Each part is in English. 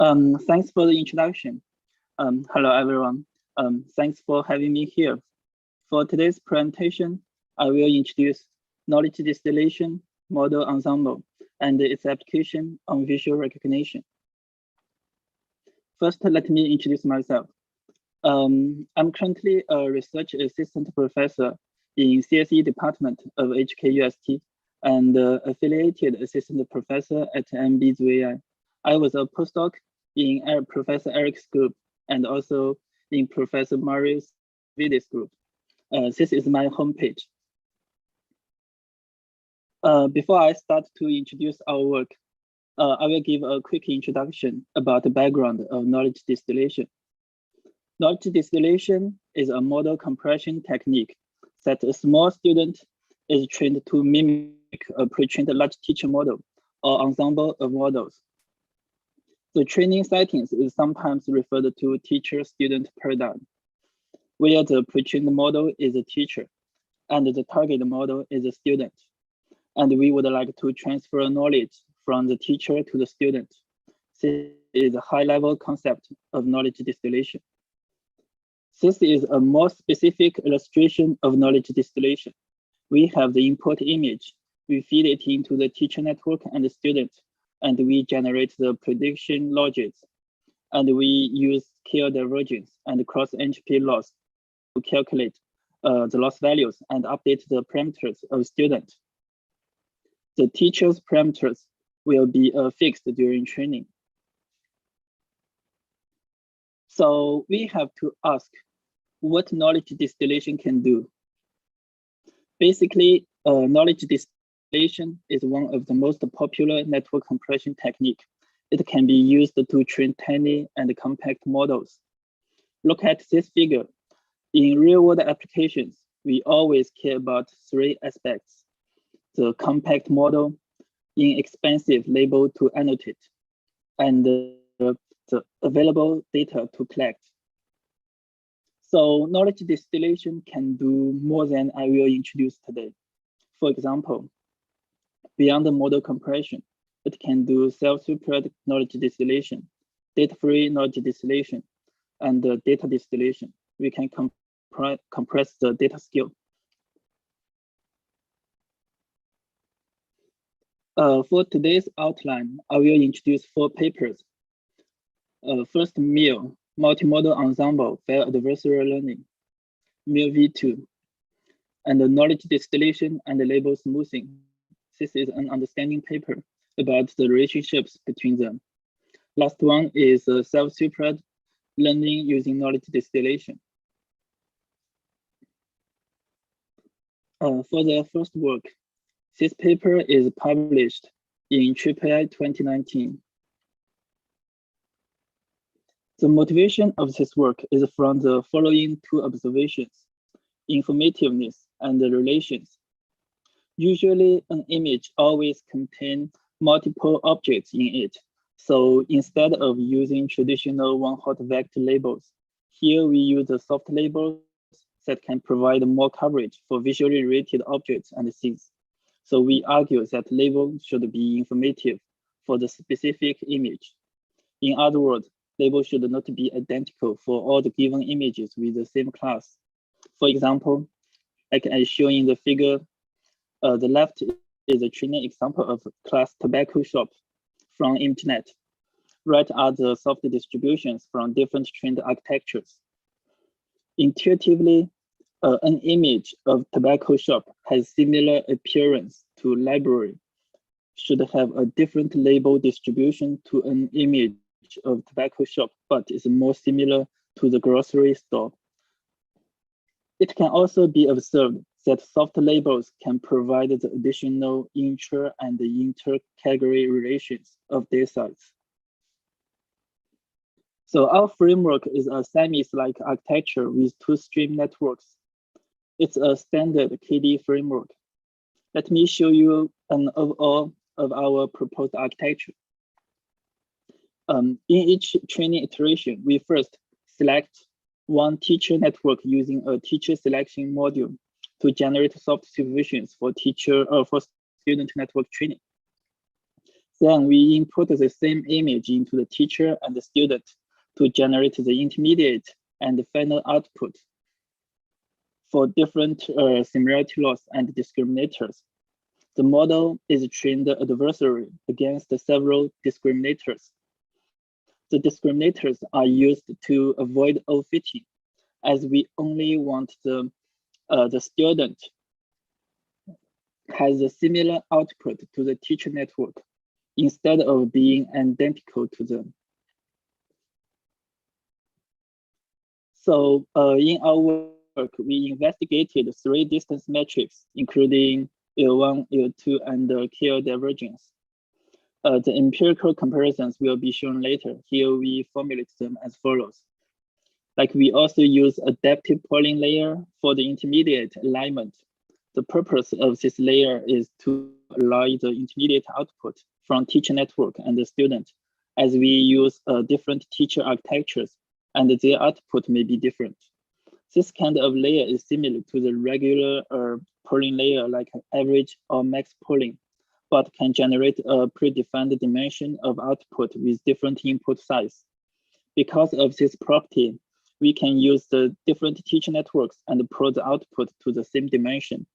Thanks for the introduction. Hello, everyone. Thanks for having me here. For today's presentation, I will introduce knowledge distillation model ensemble and its application on visual recognition. First, let me introduce myself. I'm currently a research assistant professor in CSE department of HKUST and affiliated assistant professor at MBZUAI. I was a postdoc in Professor Eric's group and also in Professor Marius Vidis group. This is my homepage. Before I start to introduce our work, I will give a quick introduction about the background of knowledge distillation. Knowledge distillation is a model compression technique that a small student is trained to mimic a pre-trained large teacher model or ensemble of models. The training settings is sometimes referred to teacher-student paradigm, where the pre-trained model is a teacher and the target model is a student. And we would like to transfer knowledge from the teacher to the student. This is a high-level concept of knowledge distillation. This is a more specific illustration of knowledge distillation. We have the input image, we feed it into the teacher network and the student, and we generate the prediction logics. And we use scale divergence and cross-entropy loss to calculate the loss values and update the parameters of student. The teacher's parameters will be fixed during training. So we have to ask what knowledge distillation can do. Basically, knowledge distillation is one of the most popular network compression technique. It can be used to train tiny and compact models. Look at this figure. In real-world applications, we always care about three aspects: the compact model, inexpensive label to annotate, and the available data to collect. So knowledge distillation can do more than I will introduce today. For example, beyond the model compression, it can do self-supervised knowledge distillation, data-free knowledge distillation, and data distillation. We can compress the data scale. For today's outline, I will introduce 4 papers. First, MIL, multimodal ensemble via adversarial learning, MIL V2, and the knowledge distillation and the label smoothing. This is an understanding paper about the relationships between them. Last one is self-supervised learning using knowledge distillation. For the first work, this paper is published in AAAI 2019. The motivation of this work is from the following 2 observations: informativeness and the relations. Usually, an image always contains multiple objects in it. So instead of using traditional one-hot vector labels, here we use the soft labels that can provide more coverage for visually related objects and scenes. So we argue that labels should be informative for the specific image. In other words, labels should not be identical for all the given images with the same class. For example, like I show in the figure, the left is a training example of class tobacco shop from ImageNet. Right are the soft distributions from different trained architectures. Intuitively, an image of tobacco shop has similar appearance to library, should have a different label distribution to an image of tobacco shop, but is more similar to the grocery store. It can also be observed that soft labels can provide the additional intra and inter-category relations of their size. So our framework is a Siamese-like architecture with 2-stream networks. It's a standard KD framework. Let me show you an overall of our proposed architecture. In each training iteration, we first select one teacher network using a teacher selection module to generate soft supervisions for teacher or for student network training. Then we input the same image into the teacher and the student to generate the intermediate and the final output for different similarity loss and discriminators. The model is trained adversarial against several discriminators. The discriminators are used to avoid overfitting, as we only want the student has a similar output to the teacher network instead of being identical to them. So in our work, we investigated 3 distance metrics, including L1, L2, and KL divergence. The empirical comparisons will be shown later. Here we formulate them as follows. Like we also use adaptive polling layer for the intermediate alignment. The purpose of this layer is to allow the intermediate output from teacher network and the student, as we use different teacher architectures and their output may be different. This kind of layer is similar to the regular polling layer like average or max polling, but can generate a predefined dimension of output with different input size. Because of this property, we can use the different teacher networks and plot the output to the same dimension.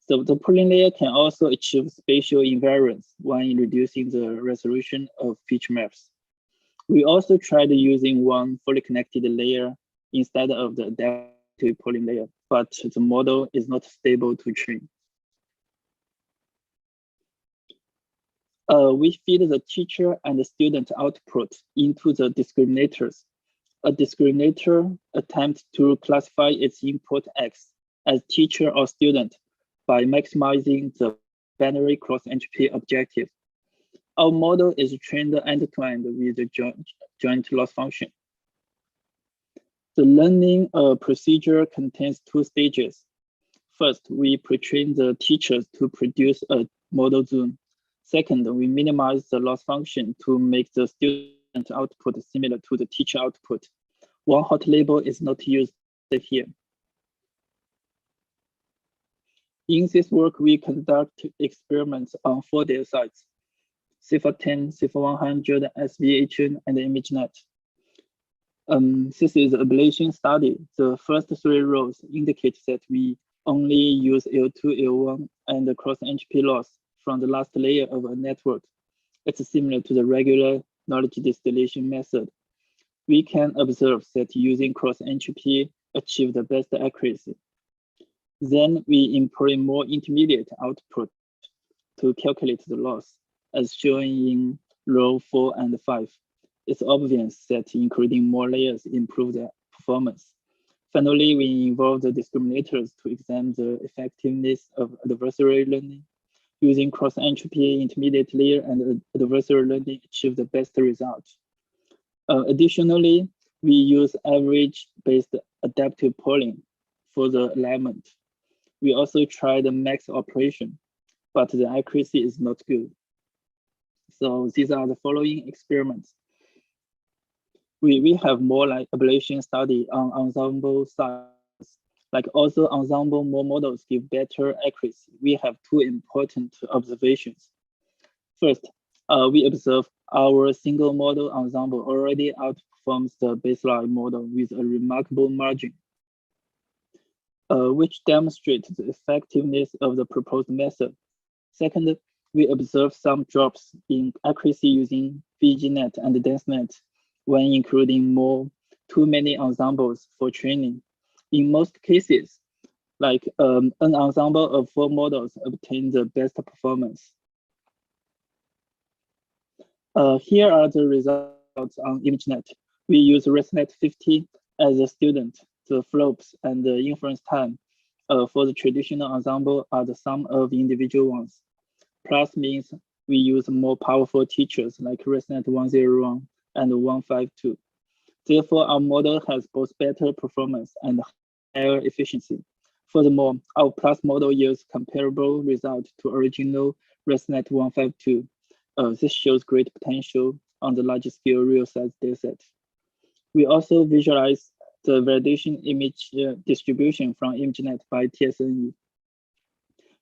So the polling layer can also achieve spatial invariance when reducing the resolution of feature maps. We also tried using one fully connected layer instead of the adaptive polling layer, but the model is not stable to train. We feed the teacher and the student output into the discriminators. A discriminator attempts to classify its input X as teacher or student by maximizing the binary cross-entropy objective. Our model is trained end-to-end with the joint loss function. The learning procedure contains 2 stages. First, we pre-train the teachers to produce a model zoom. Second, we minimize the loss function to make the student output similar to the teacher output. One hot label is not used here. In this work, we conduct experiments on 4 data sets: CIFAR10, CIFAR100, SVHN, and ImageNet. This is an ablation study. The first 3 rows indicate that we only use L2, L1, and the cross-entropy loss from the last layer of a network. It's similar to the regular knowledge distillation method. We can observe that using cross-entropy achieves the best accuracy. Then we employ more intermediate output to calculate the loss, as shown in row 4 and 5. It's obvious that including more layers improves the performance. Finally, we involve the discriminators to examine the effectiveness of adversarial learning. Using cross-entropy, intermediate layer, and adversarial learning achieve the best result. Additionally, we use average-based adaptive polling for the alignment. We also try the max operation, but the accuracy is not good. So these are the following experiments. We have more like ablation study on ensemble size. Like also ensemble more models give better accuracy. We have 2 important observations. First, we observe our single model ensemble already outperforms the baseline model with a remarkable margin, which demonstrates the effectiveness of the proposed method. Second, we observe some drops in accuracy using VGNet and DenseNet when including too many ensembles for training. In most cases, like an ensemble of 4 models obtain the best performance. Here are the results on ImageNet. We use ResNet 50 as a student. The flops and the inference time for the traditional ensemble are the sum of individual ones. Plus means we use more powerful teachers like ResNet 101 and 152. Therefore, our model has both better performance and higher efficiency. Furthermore, our plus model yields comparable result to original ResNet 152. This shows great potential on the large scale real size dataset. We also visualize the validation image distribution from ImageNet by TSNE.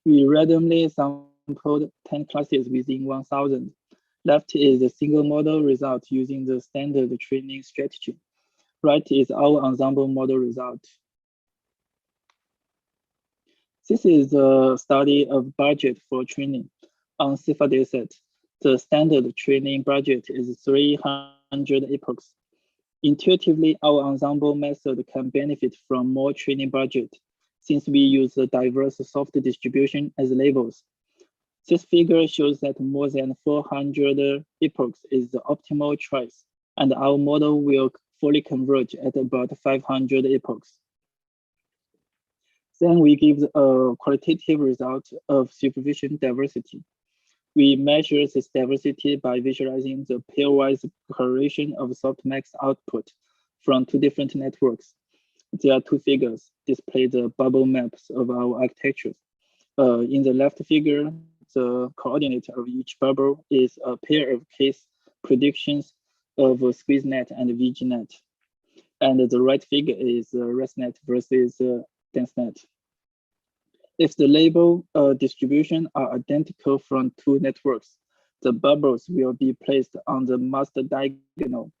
We randomly sum sampled 10 classes within 1,000. Left is the single model result using the standard training strategy. Right is our ensemble model result. This is a study of budget for training on CIFAR dataset. The standard training budget is 300 epochs. Intuitively, our ensemble method can benefit from more training budget since we use a diverse soft distribution as labels. This figure shows that more than 400 epochs is the optimal choice, and our model will fully converge at about 500 epochs. Then we give a qualitative result of supervision diversity. We measure this diversity by visualizing the pairwise correlation of softmax output from two different networks. There are two figures display the bubble maps of our architectures. In the left figure, the coordinate of each bubble is a pair of case predictions of SqueezeNet and VGNet. And the right figure is ResNet versus DenseNet. If the label distribution are identical from two networks, the bubbles will be placed on the master diagonal.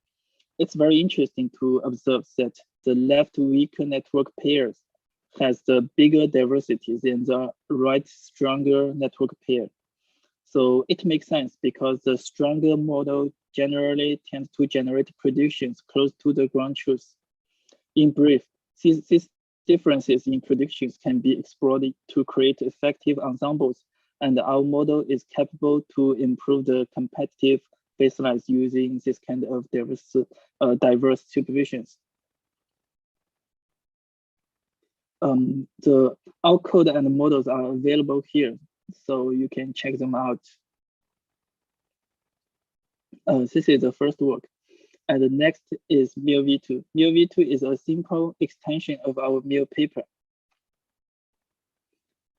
It's very interesting to observe that the left weaker network pairs has the bigger diversity than the right stronger network pair. So it makes sense because the stronger model generally tends to generate predictions close to the ground truth. In brief, these differences in predictions can be explored to create effective ensembles, and our model is capable to improve the competitive baselines using this kind of diverse supervisions. Our code and models are available here, so you can check them out. This is the first work. And the next is MIL-V2. MIL-V2 is a simple extension of our MIL paper.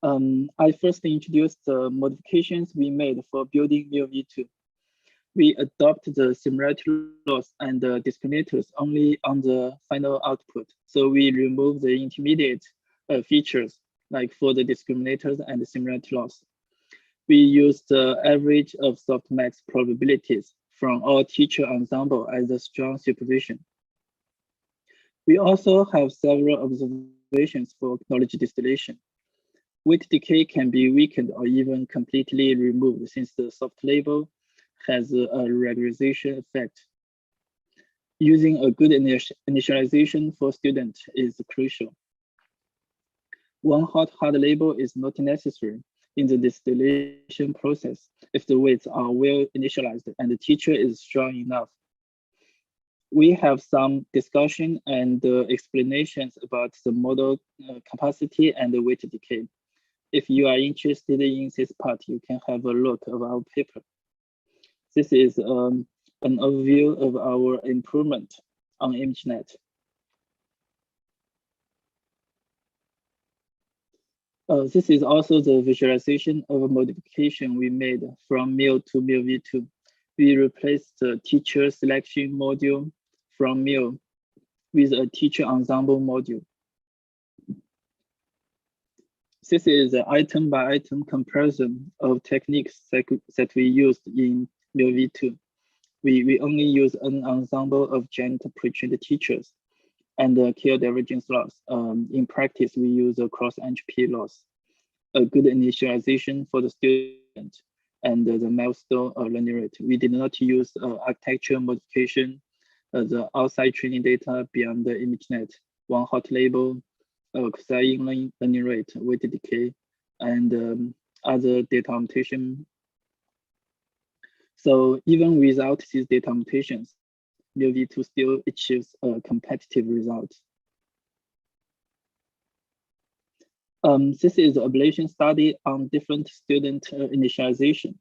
I first introduced the modifications we made for building MIL-V2. We adopt the similarity loss and the discriminators only on the final output. So we remove the intermediate features, like for the discriminators and the similarity loss. We use the average of softmax probabilities from our teacher ensemble as a strong supervision. We also have several observations for knowledge distillation. Weight decay can be weakened or even completely removed since the soft label has a regularization effect. Using a good initialization for students is crucial. One hard label is not necessary in the distillation process if the weights are well initialized and the teacher is strong enough. We have some discussion and explanations about the model capacity and the weight decay. If you are interested in this part, you can have a look at our paper. This is an overview of our improvement on ImageNet. This is also the visualization of a modification we made from MIL to MIL-V2. We replaced the teacher selection module from MIL with a teacher ensemble module. This is an item by item comparison of techniques that we used in MIL-V2. We only use an ensemble of giant pre-trained teachers and kill divergence loss. In practice, we use a cross-entropy loss, a good initialization for the student, and the milestone learning rate. We did not use architecture modification, the outside training data beyond the ImageNet, one hot label, quasi-learning rate, weight decay, and other data mutation. So even without these data mutations, MIL-V2 still achieves a competitive result. This is an ablation study on different student initialization.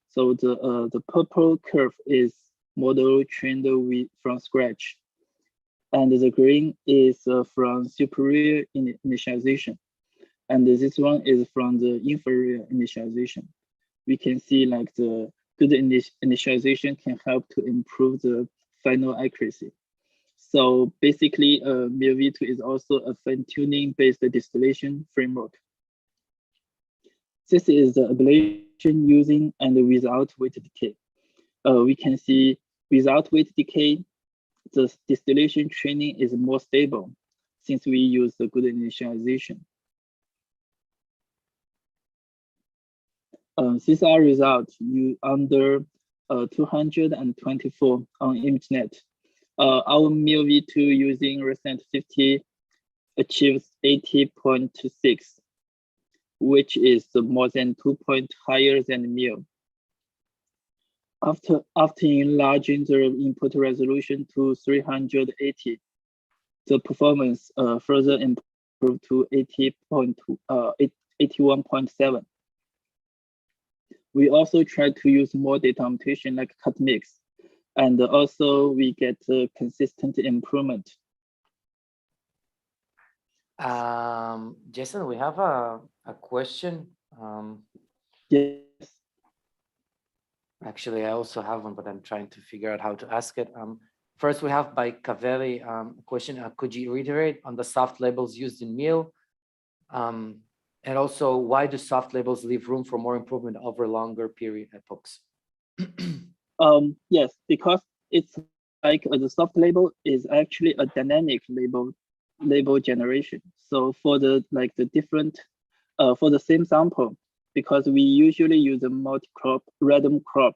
So the purple curve is model trained from scratch, and the green is from superior initialization, and this one is from the inferior initialization. We can see like the good initialization can help to improve the final accuracy. So basically, MIL-V2 is also a fine-tuning based distillation framework. This is the ablation using and without weight decay. We can see without weight decay, the distillation training is more stable since we use the good initialization. These are results under 224 on ImageNet. Our MIL-V2 using recent 50 achieves 80.6, which is more than 2 points higher than MIL. After enlarging the input resolution to 380, the performance further improved to 81.7. We also try to use more data mutation like cut mix, and also we get a consistent improvement. Jason, we have a question. Yes. Actually, I also have one, but I'm trying to figure out how to ask it. First, we have by Kaveri a question. Could you reiterate on the soft labels used in MIL? And also, why do soft labels leave room for more improvement over longer period epochs? Yes, because it's like the soft label is actually a dynamic label generation. So for the different for the same sample, because we usually use a multi-crop random crop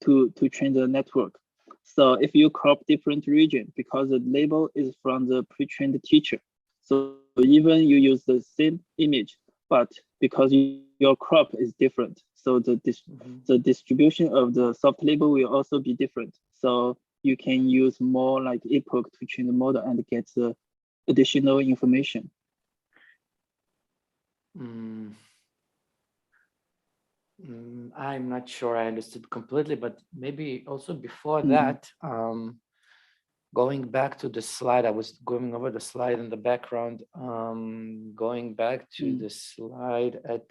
to train the network. So if you crop different region, because the label is from the pre-trained teacher, so even you use the same image, but because your crop is different, so the distribution of the soft label will also be different. So you can use more like epoch to train the model and get the additional information. I'm not sure I understood completely, but maybe also before that, going back to the slide, I was going over the slide in the background, going back to the slide at,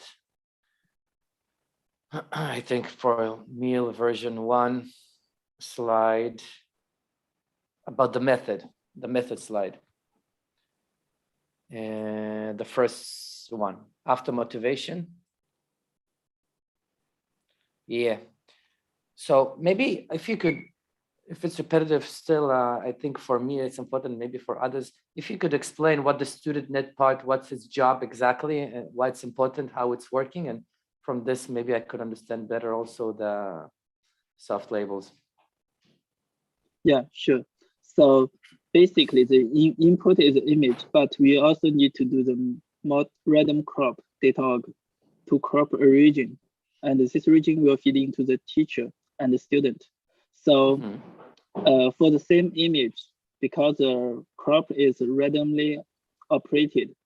I think for MIL version 1 slide about the method slide. And the first one, after motivation. Yeah. So maybe if you could, if it's repetitive still, I think for me it's important, maybe for others, if you could explain what the student net part, what's its job exactly, and why it's important, how it's working. And from this, maybe I could understand better also the soft labels. Yeah, sure. So basically the input is the image, but we also need to do the random crop data to crop a region. And this region will feed into the teacher and the student. So for the same image, because the crop is randomly operated,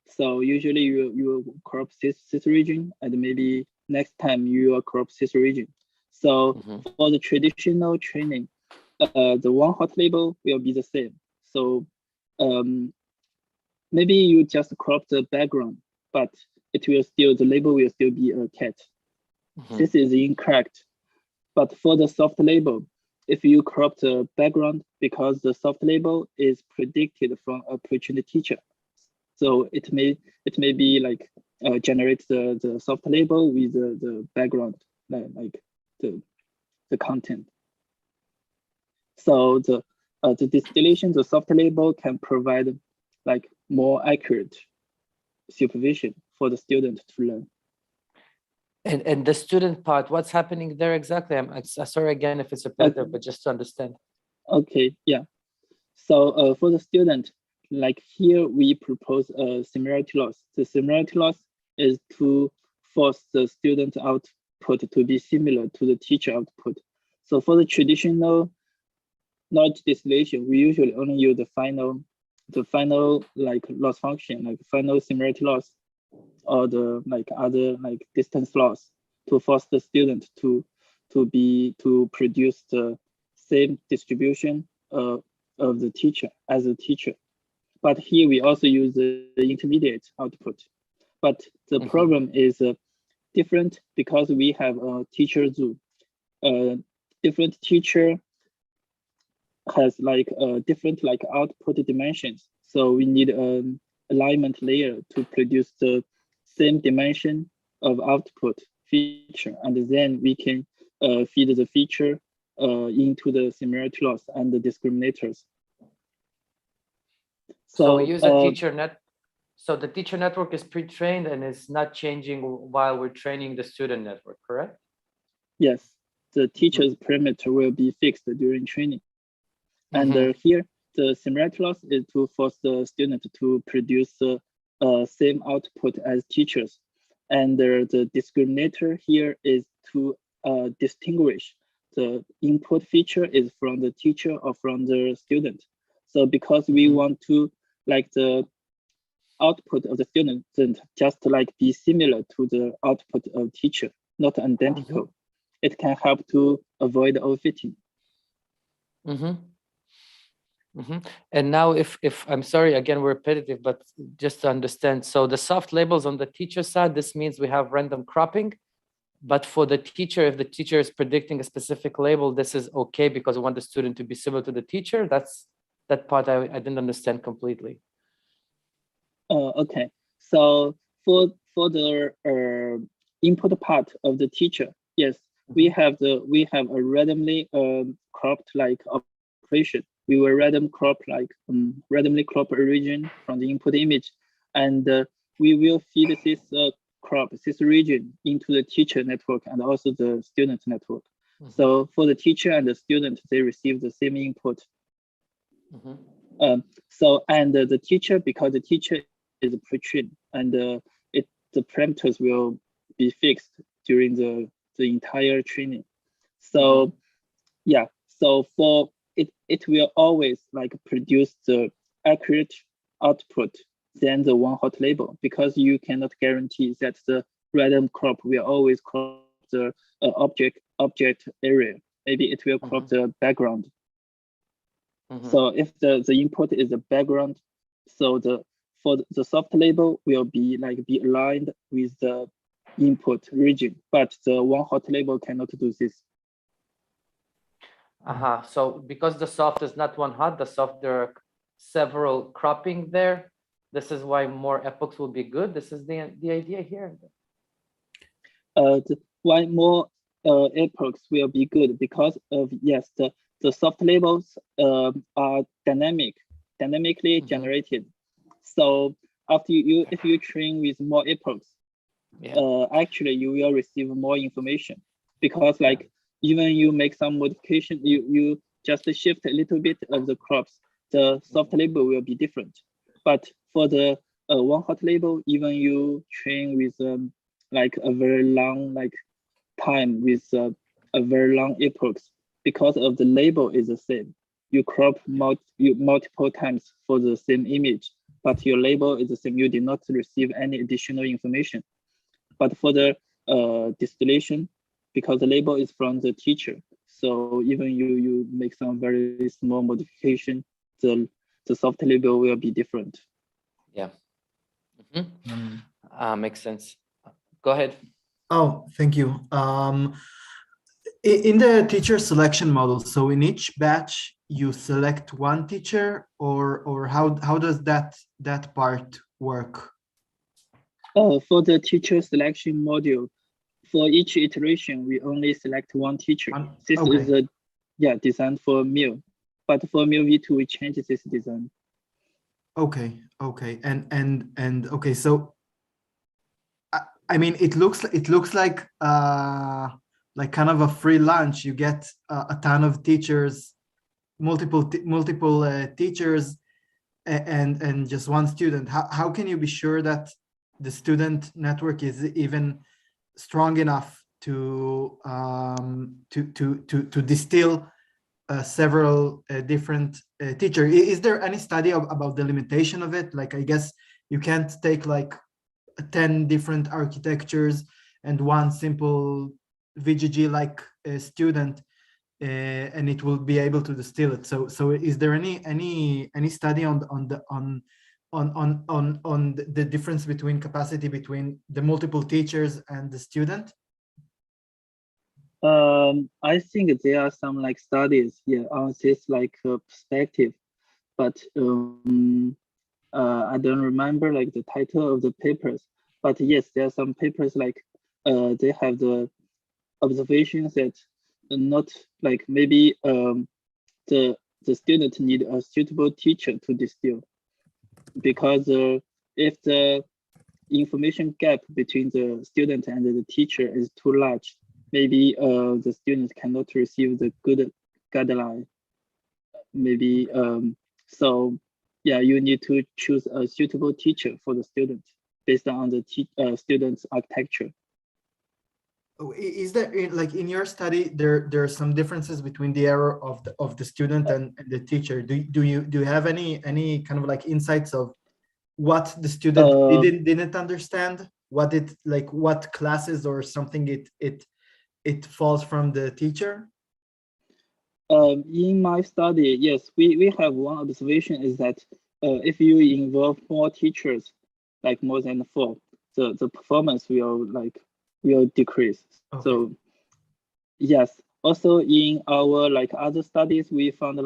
so usually you crop this region, and maybe next time you will crop this region. So for the traditional training, the one hot label will be the same. So maybe you just crop the background, but it will still, the label will still be a cat. This is incorrect. But for the soft label, if you crop the background, because the soft label is predicted from a pre-trained teacher, so it may be like generate the soft label with the background, like the content. So the distillation, the soft label can provide like more accurate supervision for the student to learn. And the student part, what's happening there exactly? I'm sorry again if it's repetitive, but just to understand. Okay, yeah. So for the student, like here we propose a similarity loss. The similarity loss is to force the student output to be similar to the teacher output. So for the traditional knowledge distillation, we usually only use the final like loss function, like final similarity loss, or the like other like distance loss to force the student to produce the same distribution of the teacher as a teacher. But here we also use the intermediate output. But the problem is different because we have a teacher zoo. Different teacher has like different like output dimensions. So we need an alignment layer to produce the same dimension of output feature, and then we can feed the feature into the similarity loss and the discriminators. So we use a teacher net. So the teacher network is pre-trained and is not changing while we're training the student network, correct? Yes, the teacher's parameter will be fixed during training. And here, the similarity loss is to force the student to produce the same output as teachers. And the discriminator here is to distinguish the input feature is from the teacher or from the student. So because we want to like the output of the student just like be similar to the output of teacher, not identical. It can help to avoid overfitting. And now if I'm sorry, again, we're repetitive, but just to understand, so the soft labels on the teacher side, this means we have random cropping, but for the teacher, if the teacher is predicting a specific label, this is okay because we want the student to be similar to the teacher. That's that part I didn't understand completely. Okay, so for the input part of the teacher, yes, we have a randomly cropped like operation. We will randomly crop a region from the input image, and we will feed this region into the teacher network and also the student network. So for the teacher and the student, they receive the same input. The teacher, because the teacher is pre-trained, and the parameters will be fixed during the entire training. So yeah, so for it will always like produce the accurate output than the one hot label, because you cannot guarantee that the random crop will always crop the object area. Maybe it will crop the background. So if the input is the background, so for the soft label will be aligned with the input region, but the one hot label cannot do this. So because the soft is not one hot, the soft, there are several cropping there. This is why more epochs will be good. This is the idea here. Why more epochs will be good, because of the soft labels are dynamically generated. So after if you train with more epochs, actually you will receive more information, because even you make some modification, you just shift a little bit of the crops, the soft label will be different. But for the one hot label, even you train with a very long time with a very long epochs, because of the label is the same. You crop multiple times for the same image, but your label is the same. You did not receive any additional information. But for the distillation, because the label is from the teacher, so even you make some very small modification, the soft label will be different. Yeah. Makes sense. Go ahead. Oh, thank you. In the teacher selection model, so in each batch you select one teacher, or how does that part work? For the teacher selection module, for each iteration, we only select one teacher. This is designed for MIL, but for MIL V2 we change this design. Okay, and okay, so I mean it looks like kind of a free lunch. You get a ton of teachers, multiple teachers, and just one student. How can you be sure that the student network is even strong enough to distill several different teachers? Is there any study about the limitation of it? Like, I guess you can't take like 10 different architectures and one simple VGG like student and it will be able to distill it. So is there any study on the difference between capacity between the multiple teachers and the student? I think there are some studies on this perspective, but I don't remember the title of the papers. But yes, there are some papers they have the observations that not like maybe the student need a suitable teacher to distill, because if the information gap between the student and the teacher is too large, maybe the student cannot receive the good guideline. Maybe so yeah, you need to choose a suitable teacher for the student based on the student's architecture. Is there, like in your study, there are some differences between the error of the student and the teacher? Do you have any kind of like insights of what the student didn't understand, what classes or something it falls from the teacher? In my study, yes, we have one observation is that if you involve more teachers, like more than 4, the performance will decrease. Okay. So yes, also in our other studies, we found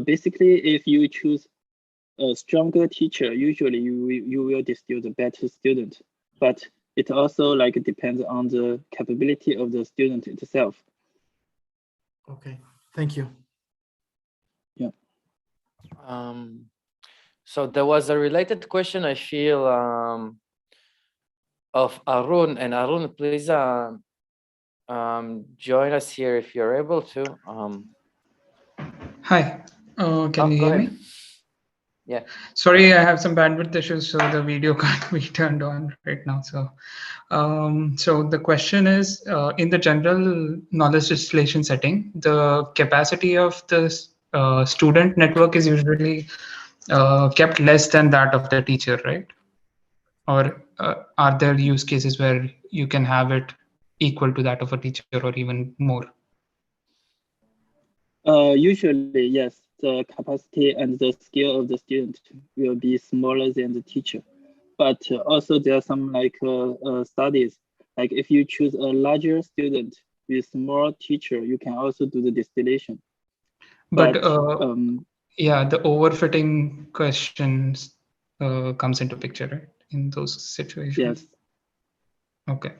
basically if you choose a stronger teacher, usually you will distill the better student, but it also depends on the capability of the student itself. Okay, thank you. Yeah. So there was a related question, I feel, of Arun. And Arun, please join us here if you're able to. Hi, can you hear me? Yeah. Sorry, I have some bandwidth issues, so the video can't be turned on right now. So the question is, in the general knowledge distillation setting, the capacity of the student network is usually kept less than that of the teacher, right? Or are there use cases where you can have it equal to that of a teacher or even more? Usually, yes, the capacity and the skill of the student will be smaller than the teacher. But also there are some studies, like if you choose a larger student with small teacher, you can also do the distillation. But yeah, the overfitting questions comes into picture, right? In those situations. Yes. Okay.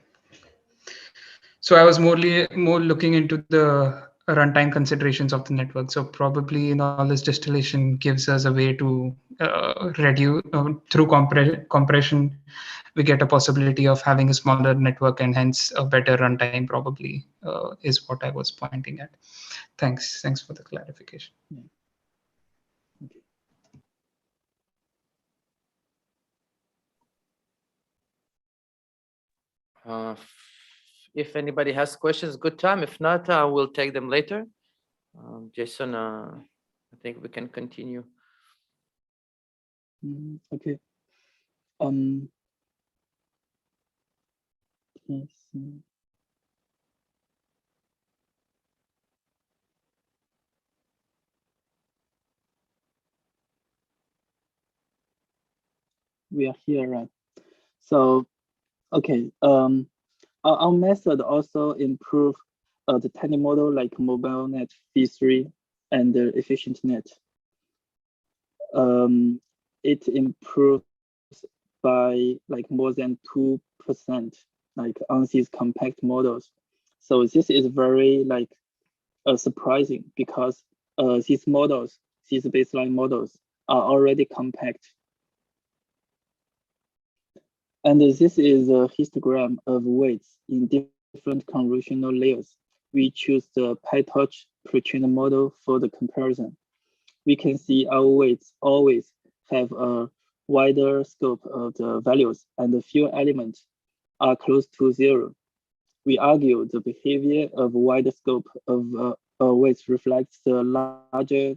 So I was more looking into the runtime considerations of the network. So probably knowledge distillation gives us a way to reduce through compression. We get a possibility of having a smaller network and hence a better runtime. Probably is what I was pointing at. Thanks for the clarification. Yeah. Okay. If anybody has questions, good time. If not, we'll take them later. Jason, I think we can continue. Okay. Let's see. We are here, right? So, okay. Our method also improve the tiny model like MobileNet v3 and the EfficientNet. It improves by more than 2%, on these compact models. So this is very surprising because these baseline models are already compact. And this is a histogram of weights in different convolutional layers. We choose the PyTorch pre-trained model for the comparison. We can see our weights always have a wider scope of the values and the few elements are close to 0. We argue the behavior of wider scope of weights reflects the larger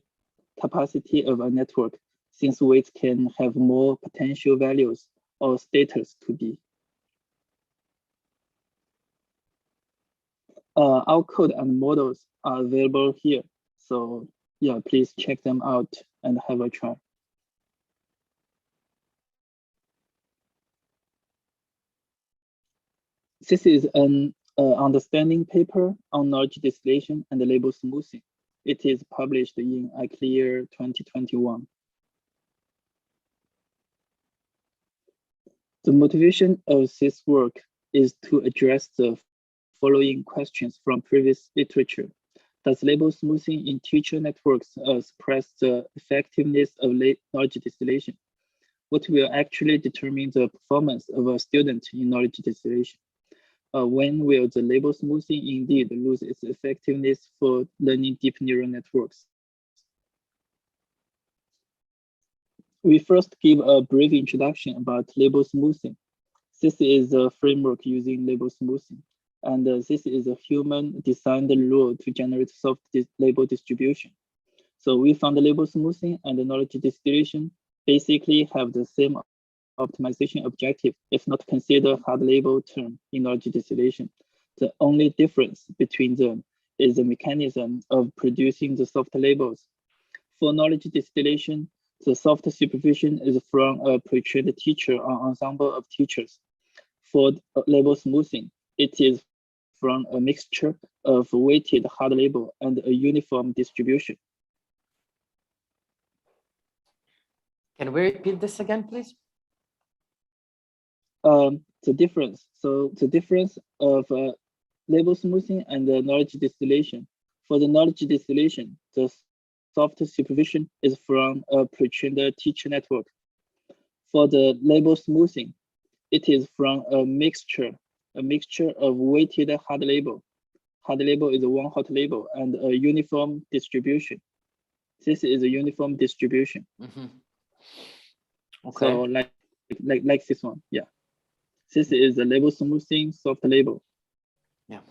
capacity of a network, since weights can have more potential values or status to be. Our code and models are available here. So yeah, please check them out and have a try. This is an understanding paper on knowledge distillation and label smoothing. It is published in ICLR 2021. The motivation of this work is to address the following questions from previous literature. Does label smoothing in teacher networks suppress the effectiveness of knowledge distillation? What will actually determine the performance of a student in knowledge distillation? When will the label smoothing indeed lose its effectiveness for learning deep neural networks? We first give a brief introduction about label smoothing. This is a framework using label smoothing, and this is a human-designed rule to generate soft label distribution. So we found the label smoothing and the knowledge distillation basically have the same optimization objective, if not consider hard label term in knowledge distillation. The only difference between them is the mechanism of producing the soft labels. For knowledge distillation, the soft supervision is from a pre-trained teacher or ensemble of teachers. For label smoothing, it is from a mixture of weighted hard label and a uniform distribution. Can we repeat this again, please? The difference. So the difference of label smoothing and the knowledge distillation. For the knowledge distillation, the soft supervision is from a pre-trained teacher network. For the label smoothing, it is from a mixture of weighted hard label. Hard label is one hot label and a uniform distribution. This is a uniform distribution. Mm-hmm. Okay. So like this one, yeah. This is the label smoothing soft label. Yeah.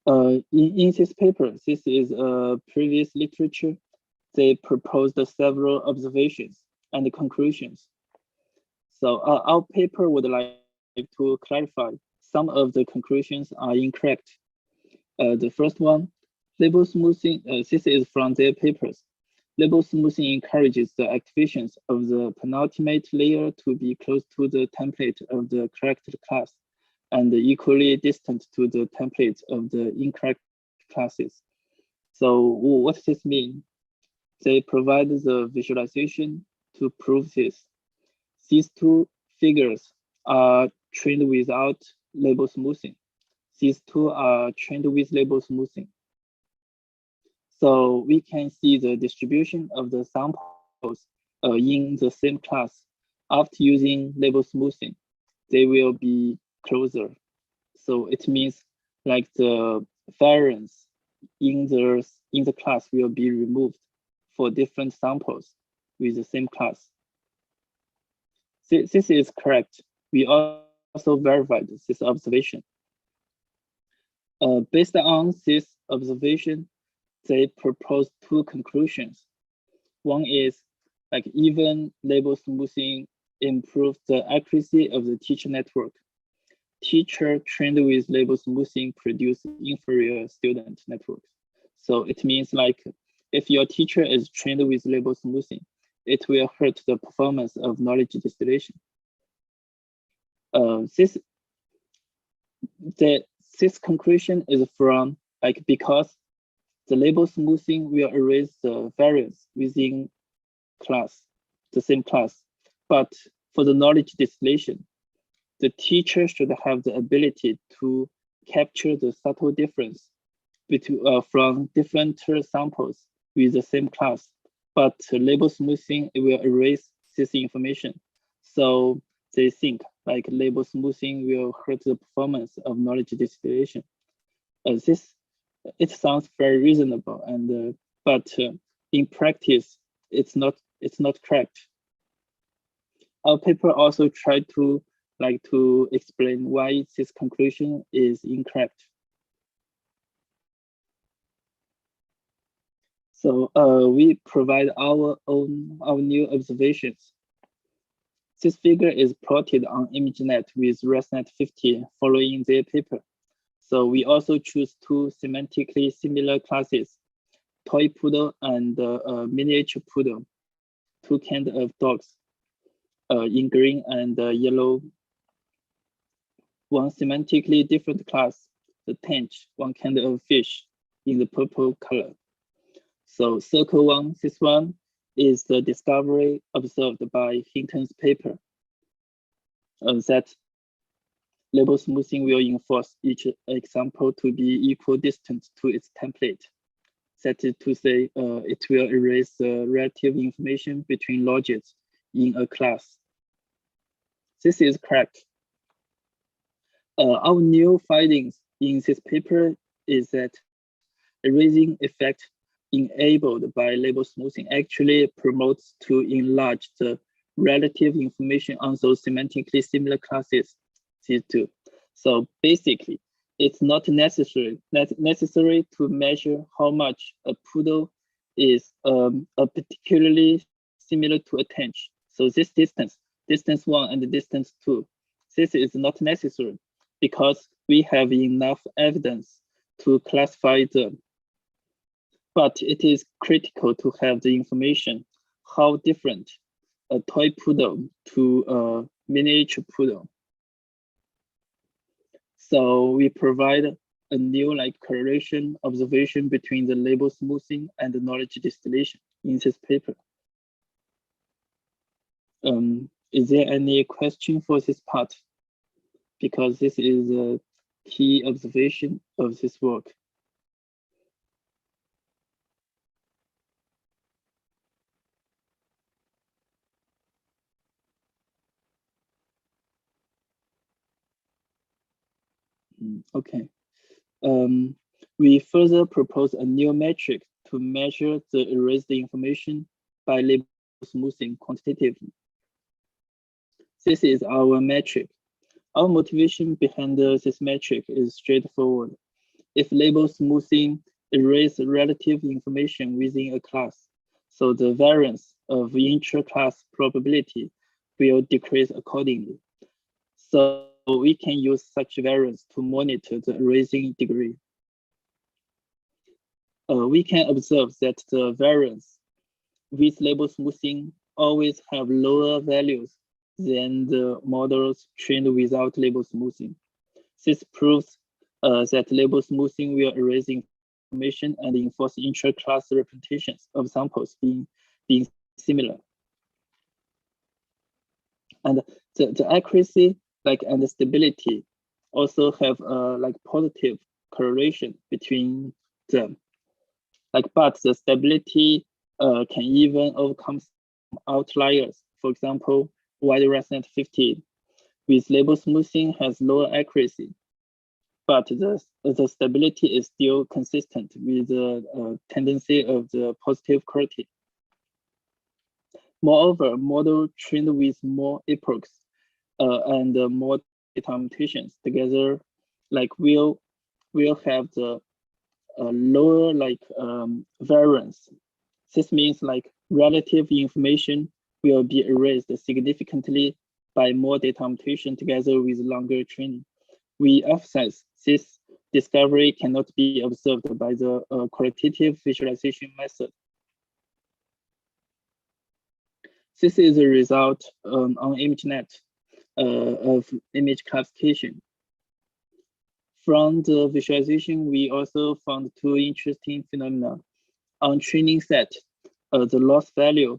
In this paper, this is a previous literature. They proposed several observations and conclusions. So our paper would like to clarify some of the conclusions are incorrect. The first one, label smoothing, this is from their papers. Label smoothing encourages the activations of the penultimate layer to be close to the template of the corrected class and equally distant to the templates of the incorrect classes. So what does this mean? They provide the visualization to prove this. These two figures are trained without label smoothing. These two are trained with label smoothing. So we can see the distribution of the samples in the same class. After using label smoothing, they will be closer. So it means like the variance in the class will be removed for different samples with the same class. This is correct. We also verified this observation. Based on this observation, they propose two conclusions. One is like even label smoothing improves the accuracy of the teacher network. Teacher trained with label smoothing produce inferior student networks. So it means like if your teacher is trained with label smoothing, it will hurt the performance of knowledge distillation. This conclusion is from like because the label smoothing will erase the variance within class, the same class. But for the knowledge distillation, the teacher should have the ability to capture the subtle difference between from different samples with the same class. But label smoothing will erase this information. So they think like label smoothing will hurt the performance of knowledge distillation. It sounds very reasonable, and but in practice, it's not correct. Our paper also tried to explain why this conclusion is incorrect. So we provide our new observations. This figure is plotted on ImageNet with ResNet 50 following their paper. So we also choose two semantically similar classes, toy poodle and miniature poodle, two kinds of dogs in green and yellow. One semantically different class, the tench, one kind of fish in the purple color. So circle one, this one is the discovery observed by Hinton's paper. that label smoothing will enforce each example to be equal distance to its template. That is to say, it will erase the relative information between logits in a class. This is correct. Our new findings in this paper is that erasing effect enabled by label smoothing actually promotes to enlarge the relative information on those semantically similar classes, these two. So basically, it's not necessary to measure how much a poodle is particularly similar to a tench. So this distance 1 and distance 2, this is not necessary because we have enough evidence to classify them. But it is critical to have the information how different a toy poodle to a miniature poodle. So we provide a new correlation observation between the label smoothing and the knowledge distillation in this paper. Is there any question for this part? Because this is a key observation of this work. Okay. We further propose a new metric to measure the erased information by label smoothing quantitatively. This is our metric. Our motivation behind this metric is straightforward. If label smoothing erases relative information within a class, so the variance of intra-class probability will decrease accordingly. So we can use such variance to monitor the erasing degree. We can observe that the variance with label smoothing always have lower values than the models trained without label smoothing. This proves that label smoothing will erase information and enforce intra-class representations of samples being similar. And the accuracy and the stability also have a positive correlation between them. But the stability can even overcome some outliers. For example, YRSNet 50 with label smoothing has lower accuracy, but the stability is still consistent with the tendency of the positive correlative. Moreover, model trained with more epochs and more data mutations together will have the lower variance. This means relative information will be erased significantly by more data mutation together with longer training. We emphasize this discovery cannot be observed by the qualitative visualization method. This is a result on ImageNet of image classification. From the visualization, we also found two interesting phenomena. On training set, the loss value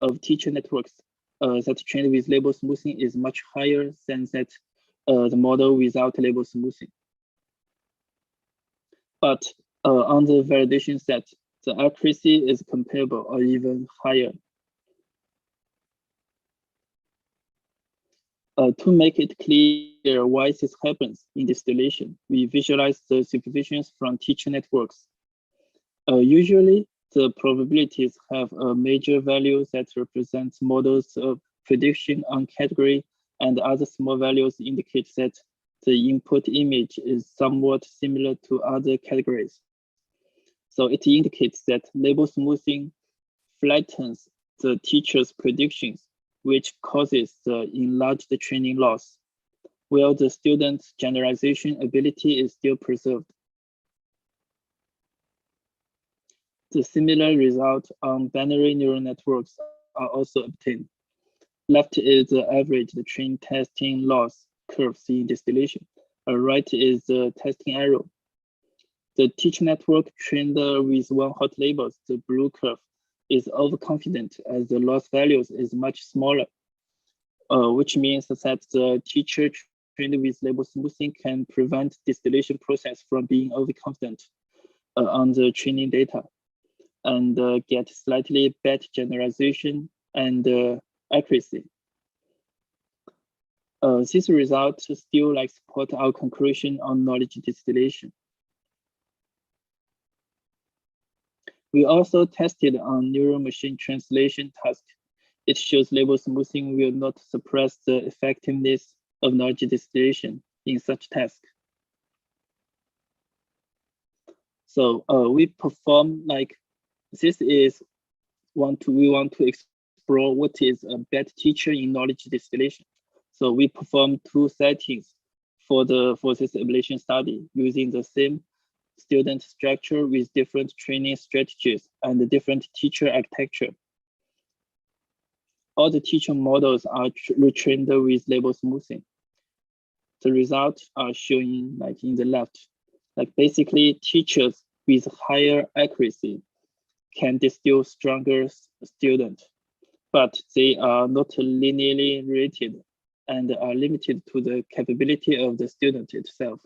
of teacher networks that trained with label smoothing is much higher than that the model without label smoothing. But on the validation set, the accuracy is comparable or even higher. To make it clear why this happens in distillation, we visualize the supervisions from teacher networks. Usually, the probabilities have a major value that represents models of prediction on category, and other small values indicate that the input image is somewhat similar to other categories. So it indicates that label smoothing flattens the teacher's predictions, which causes the enlarged training loss, while the student's generalization ability is still preserved. The similar result on binary neural networks are also obtained. Left is the average train testing loss curves in distillation. Right is the testing error. The teacher network trained with one-hot labels, the blue curve, is overconfident as the loss values is much smaller. which means that the teacher trained with label smoothing can prevent distillation process from being overconfident on the training data and get slightly better generalization and accuracy. These results still support our conclusion on knowledge distillation. We also tested on neural machine translation task. It shows label smoothing will not suppress the effectiveness of knowledge distillation in such task. So we perform this is we want to explore what is a better teacher in knowledge distillation. So we perform 2 settings for this evaluation study using the same student structure with different training strategies and different teacher architecture. All the teacher models are retrained with label smoothing. The results are shown in the left. Basically, teachers with higher accuracy can distill stronger students, but they are not linearly rated and are limited to the capability of the student itself.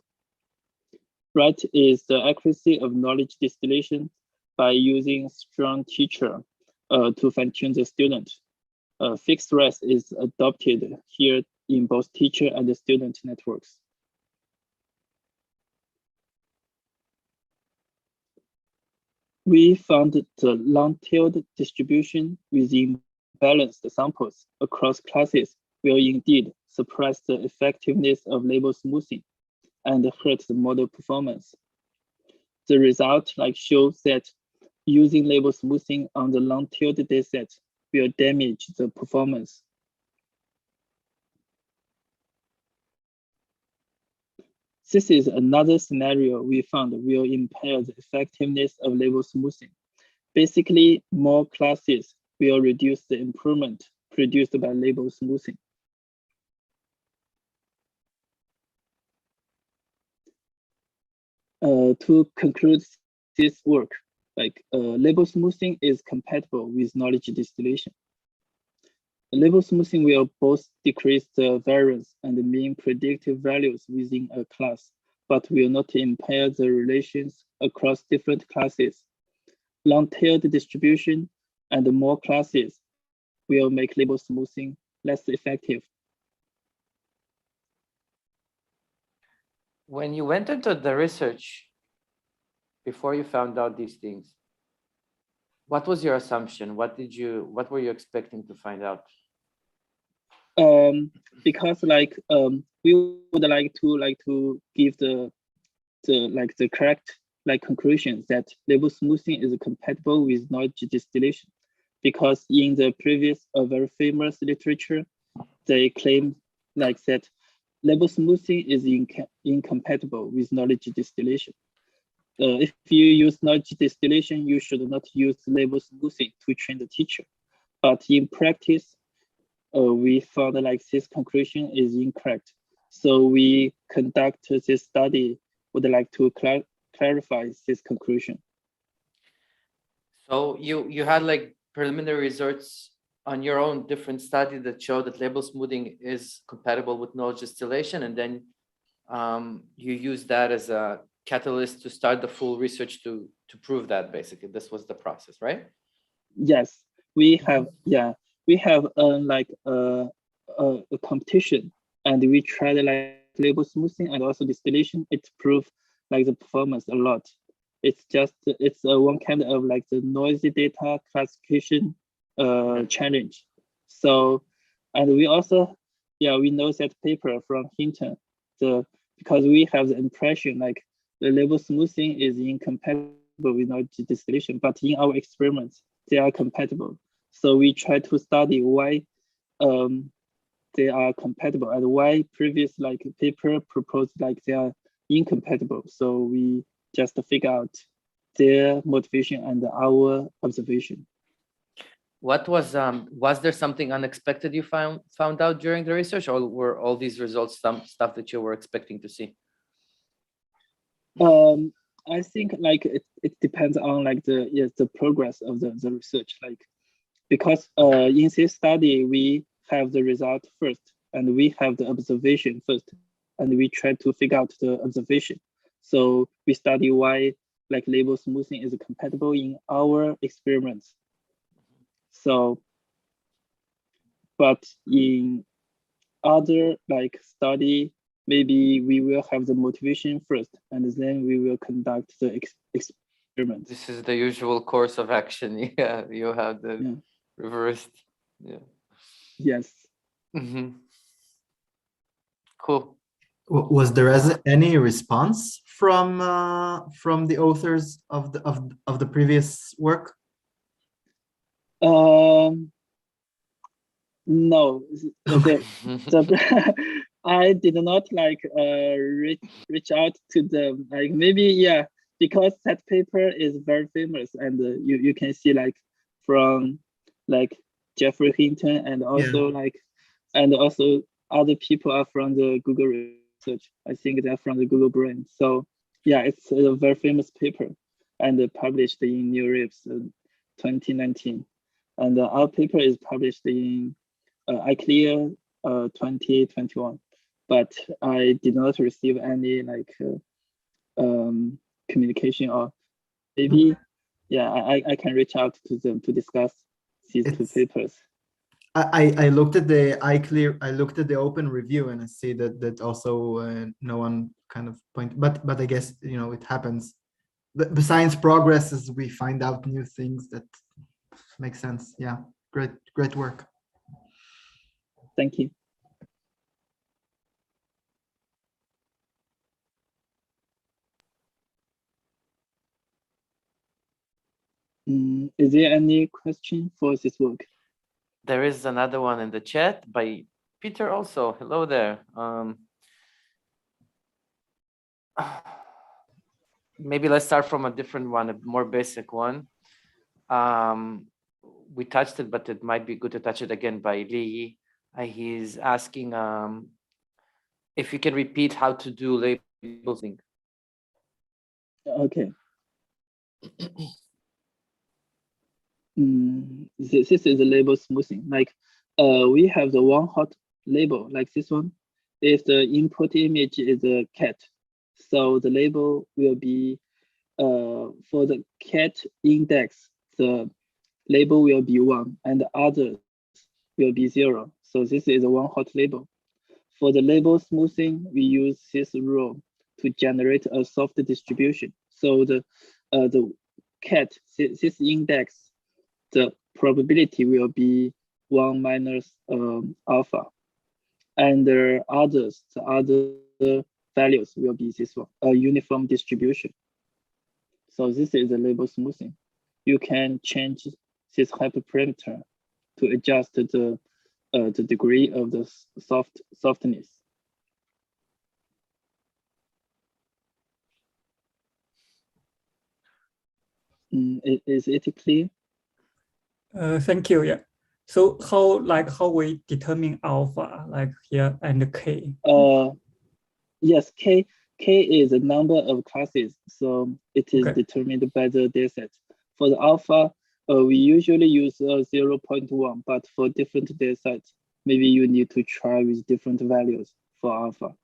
Right is the accuracy of knowledge distillation by using strong teacher to fine-tune the student. Fixed rest is adopted here in both teacher and the student networks. We found the long-tailed distribution within balanced samples across classes will indeed suppress the effectiveness of label smoothing and hurt the model performance. The result shows that using label smoothing on the long-tailed dataset will damage the performance. This is another scenario we found will impair the effectiveness of label smoothing. Basically, more classes will reduce the improvement produced by label smoothing. To conclude this work, label smoothing is compatible with knowledge distillation. Label smoothing will both decrease the variance and the mean predictive values within a class, but will not impair the relations across different classes. Long-tailed distribution and more classes will make label smoothing less effective. When you went into the research, before you found out these things, what was your assumption? What were you expecting to find out? Because we would like to give the correct conclusions that label smoothing is compatible with knowledge distillation, because in the previous very famous literature, they claim that label smoothing is incompatible with knowledge distillation. If you use knowledge distillation, you should not use label smoothing to train the teacher. But in practice, we found this conclusion is incorrect. So we conduct this study, would like to clarify this conclusion. So you had preliminary results on your own different study that showed that label smoothing is compatible with knowledge distillation, and then you use that as a catalyst to start the full research to prove that. Basically, this was the process, right? Yes, we have. Yeah, we have a competition, and we tried label smoothing and also distillation. It proved the performance a lot. It's one kind of the noisy data classification challenge. So, and we also, we know that paper from Hinton, because we have the impression the label smoothing is incompatible with knowledge distillation, but in our experiments, they are compatible. So we try to study why they are compatible and why previous paper proposed they are incompatible. So we just figure out their motivation and our observation. What was there something unexpected you found out during the research, or were all these results some stuff that you were expecting to see? I think it depends on the progress of the research, because in this study we have the result first, and we have the observation first, and we try to figure out the observation. So we study why like label smoothing is compatible in our experiments. So, but in other like study, maybe we will have the motivation first, and then we will conduct the experiment. This is the usual course of action. Yeah, you have the reversed. Yeah. Yes. Cool. Was there any response from the authors of the previous work? No, I did not like reach out to them. Like maybe because that paper is very famous, and you can see like from like Jeffrey Hinton and also also other people are from the Google research. I think they're from the Google Brain. So yeah, it's a very famous paper and published in NeurIPS 2019. And our paper is published in ICLR 2021, but I did not receive any like communication, or maybe I can reach out to them to discuss these two papers. I looked at the ICLR, I looked at the open review, and I see that also no one kind of point, but I guess it happens. The science progresses, we find out new things that make sense. Yeah, great work. Thank you. Is there any question for this work? There is another one in the chat by Peter also. Hello there. Maybe let's start from a different one, a more basic one. We touched it, but it might be good to touch it again by Li. He's asking if you can repeat how to do labeling. Okay. This is the label smoothing. Like we have the one hot label like this one. If the input image is a cat, so the label will be for the cat index, the label will be 1 and the others will be 0. So this is a one hot label. For the label smoothing, we use this rule to generate a soft distribution. So the cat, this index, the probability will be 1 minus alpha. And the other values will be this one, a uniform distribution. So this is the label smoothing. You can change this hyperparameter to adjust the degree of the softness. Is it clear? Thank you. Yeah. So how we determine alpha like here and k? Yes, k is a number of classes, so it is determined by the dataset. For the alpha, we usually use 0.1, but for different datasets, maybe you need to try with different values for alpha.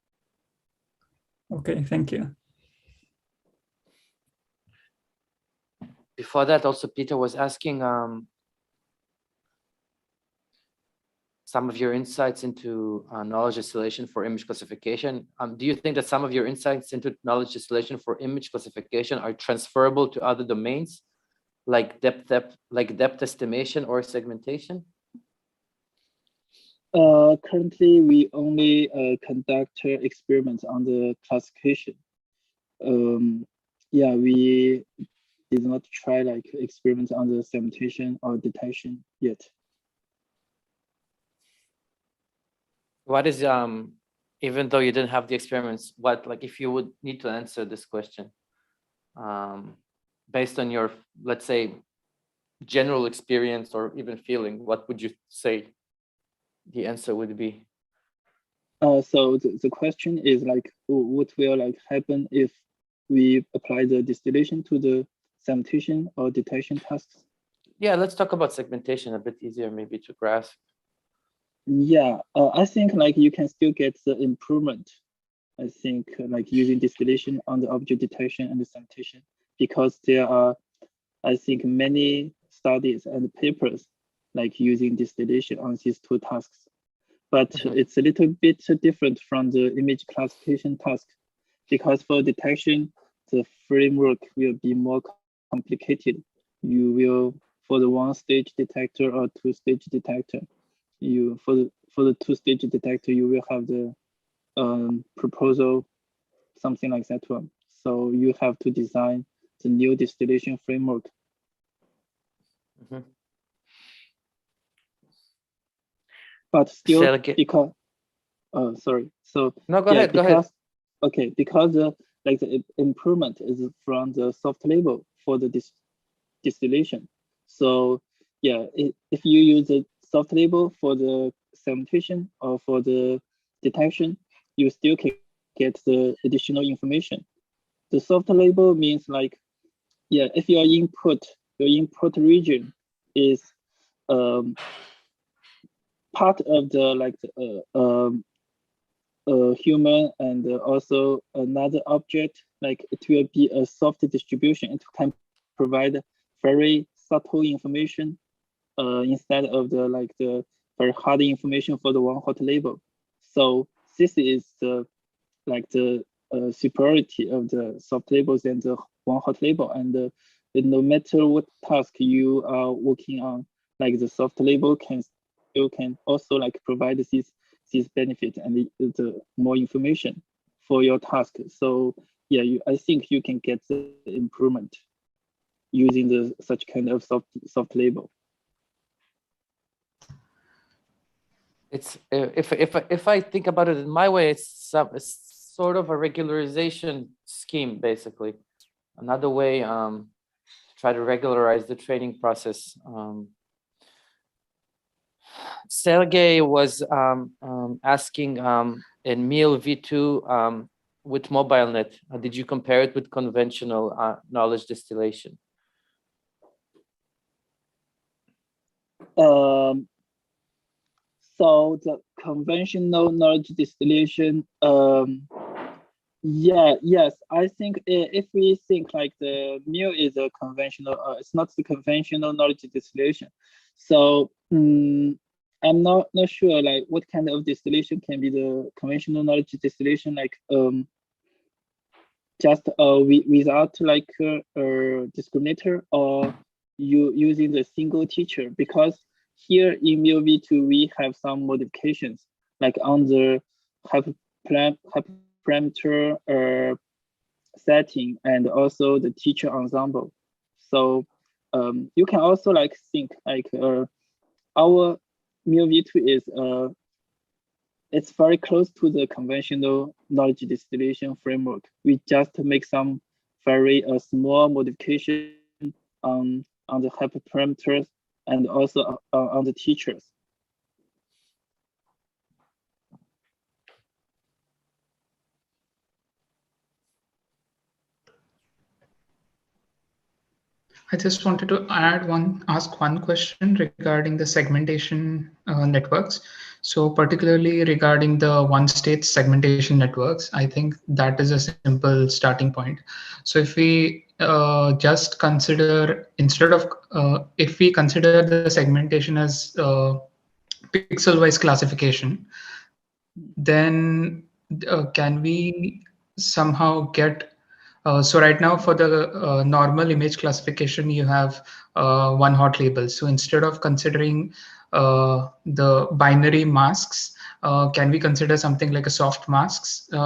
Okay, thank you. Before that, also Peter was asking some of your insights into knowledge distillation for image classification. Do you think that some of your insights into knowledge distillation for image classification are transferable to other domains, like depth estimation or segmentation? Currently, we only conduct experiments on the classification. We did not try like experiments on the segmentation or detection yet. What is even though you didn't have the experiments, what, like, if you would need to answer this question based on your, let's say, general experience or even feeling, what would you say the answer would be? So the question is like, what will like happen if we apply the distillation to the segmentation or detection tasks? Yeah, let's talk about segmentation, a bit easier maybe to grasp. Yeah, I think like you can still get the improvement. I think like using distillation on the object detection and the citation, because there are, I think, many studies and papers like using distillation on these two tasks. But it's a little bit different from the image classification task, because for detection, the framework will be more complicated. You will, for the one-stage detector or two-stage detector, you for the two-stage detector, you will have the proposal, something like that one. So you have to design the new distillation framework. But still, because sorry. So no, go ahead. Because, go ahead. Okay, because like the improvement is from the soft label for the distillation. So yeah, if you use the soft label for the segmentation or for the detection, you still can get the additional information. The soft label means like, yeah, if your input region is part of the like human and also another object, like it will be a soft distribution. It can provide very subtle information instead of the very hard information for the one hot label. So this is the superiority of the soft labels and the one hot label. And no matter what task you are working on, like the soft label can also like provide these benefits and the more information for your task. So yeah, I think you can get the improvement using the such kind of soft label. It's if I think about it in my way, it's sort of a regularization scheme, basically. Another way to try to regularize the training process. Sergey was asking in MIL v2 with MobileNet, did you compare it with conventional knowledge distillation? So the conventional knowledge distillation, yes, I think if we think like the MIL is a conventional, it's not the conventional knowledge distillation. So I'm not sure like what kind of distillation can be the conventional knowledge distillation, like just without like a discriminator, or you using the single teacher, because here in MIL v2 we have some modifications like on the hyperparameter setting and also the teacher ensemble. So you can also like think like our MIL v2 is it's very close to the conventional knowledge distillation framework. We just make some very small modification on the hyperparameters and also on the teachers. I just wanted to ask one question regarding the segmentation networks. So particularly regarding the one-state segmentation networks, I think that is a simple starting point. So if we just consider, instead of, if we consider the segmentation as pixel-wise classification, then can we somehow get so right now for the normal image classification, you have one hot label. So instead of considering the binary masks, can we consider something like a soft masks we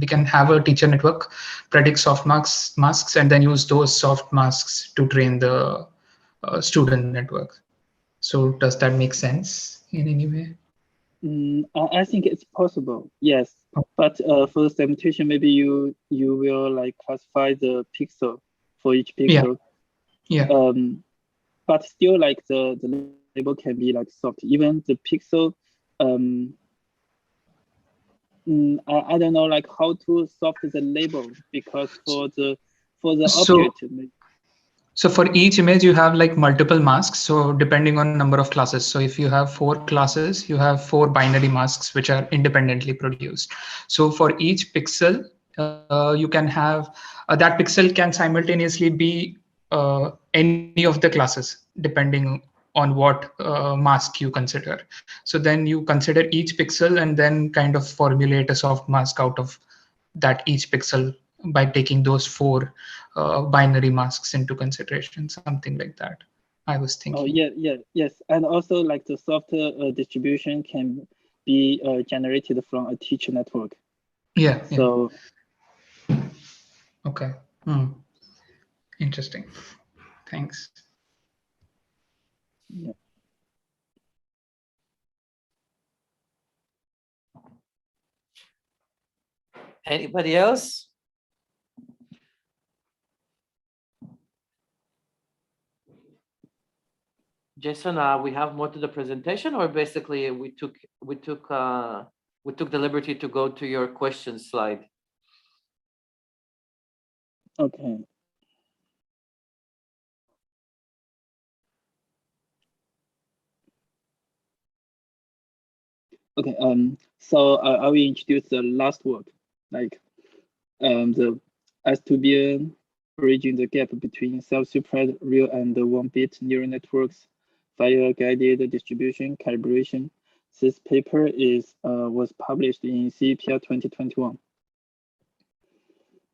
can have a teacher network predict soft masks and then use those soft masks to train the student network. So does that make sense in any way? I think it's possible, yes. But for the segmentation, maybe you will like classify the pixel for each pixel. Yeah. But still, like the label can be like soft. Even the pixel, I don't know like how to soft the label, because for the object. So for each image, you have like multiple masks. So depending on number of classes. So if you have 4 classes, you have 4 binary masks, which are independently produced. So for each pixel, you can have that pixel can simultaneously be any of the classes, depending on what mask you consider. So then you consider each pixel and then kind of formulate a soft mask out of that each pixel by taking those 4 binary masks into consideration, something like that. I was thinking. Oh yes, and also like the software distribution can be generated from a teacher network. Yeah. So. Okay. Interesting. Thanks. Yeah. Anybody else? Jason, we have more to the presentation, or basically we took the liberty to go to your question slide. Okay. Okay. So I will introduce the last work, like the S2BN bridging the gap between self-supervised real and one-bit neural networks via guided distribution calibration. This paper was published in CVPR 2021.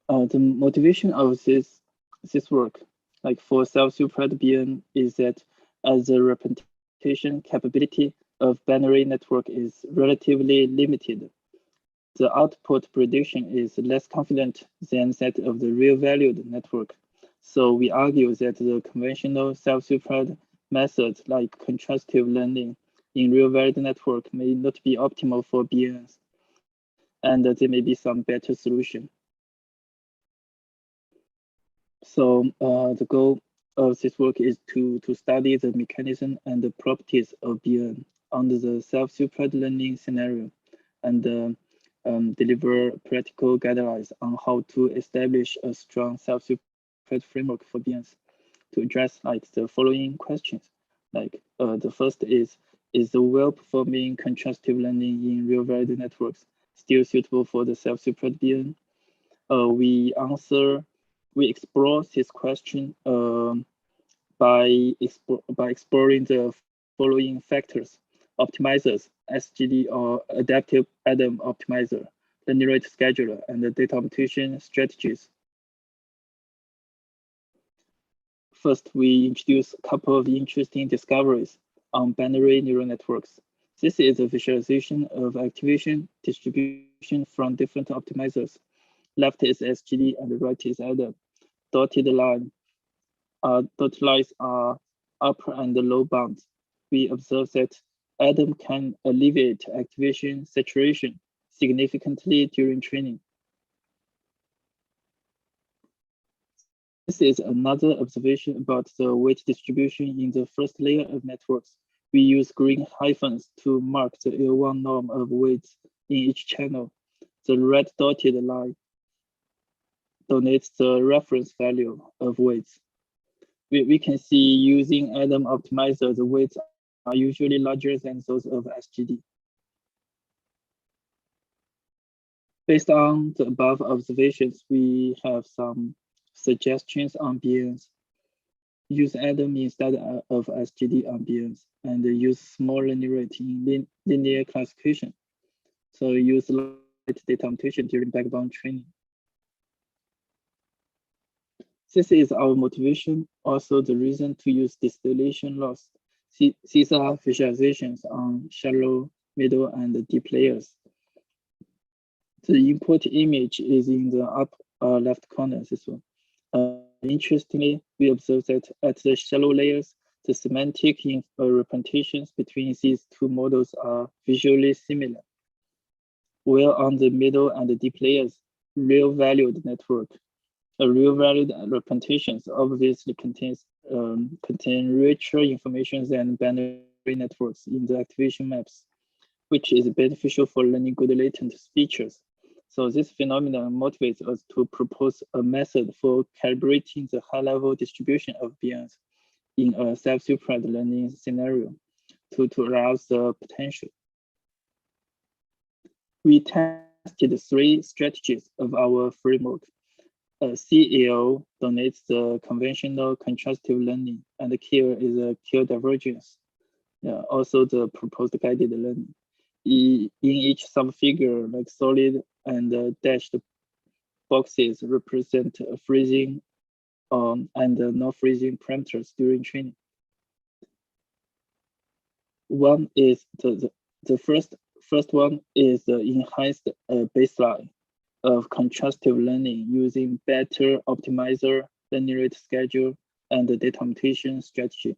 The motivation of this work, like for self-supervised BN, is that as the representation capability of binary network is relatively limited, the output prediction is less confident than that of the real-valued network. So we argue that the conventional self-supervised methods like contrastive learning in real-valued network may not be optimal for BNs, and there may be some better solution. So the goal of this work is to study the mechanism and the properties of BN under the self-supervised learning scenario, and deliver practical guidelines on how to establish a strong self-supervised framework for BNs to address like the following questions. Like the first is the well-performing contrastive learning in real-valued networks still suitable for the self-supervised BN? We explore this question by exploring the following factors: optimizers, SGD or adaptive Adam optimizer, learning rate scheduler, and the data optimization strategies. First, we introduce a couple of interesting discoveries on binary neural networks. This is a visualization of activation distribution from different optimizers. Left is SGD and right is Adam. Dotted lines are upper and low bounds. We observe that Adam can alleviate activation saturation significantly during training. This is another observation about the weight distribution in the first layer of networks. We use green hyphens to mark the L1 norm of weights in each channel. The red dotted line donates the reference value of weights. We can see using Adam optimizer, the weights are usually larger than those of SGD. Based on the above observations, we have some suggestions on BNs. Use Adam instead of SGD on BNs, and use small learning rate in linear classification. So use light data mutation during backbone training. This is our motivation, also the reason to use distillation loss. These are visualizations on shallow, middle, and deep layers. The input image is in the upper left corner, this one. Interestingly, we observe that at the shallow layers, the semantic representations between these two models are visually similar. While on the middle and the deep layers, real-valued network, real-valued representations obviously contain richer information than binary networks in the activation maps, which is beneficial for learning good latent features. So this phenomenon motivates us to propose a method for calibrating the high-level distribution of BNs in a self-supervised learning scenario to arouse the potential. We tested 3 strategies of our framework. CAO donates the conventional contrastive learning, and the KIR is a KIR divergence. Also the proposed guided learning. In each subfigure, like solid and dashed boxes represent freezing and non-freezing parameters during training. One is the first one is the enhanced baseline of contrastive learning using better optimizer, learning rate schedule, and the data mutation strategy.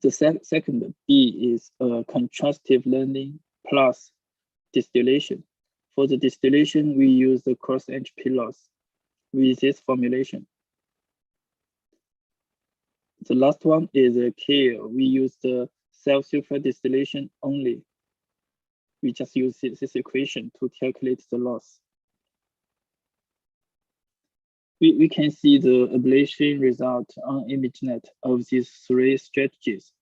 The second B is contrastive learning plus distillation. For the distillation, we use the cross-entropy loss with this formulation. The last one is a KL. We use the self-supervised distillation only. We just use this equation to calculate the loss. We can see the ablation result on ImageNet of these 3 strategies.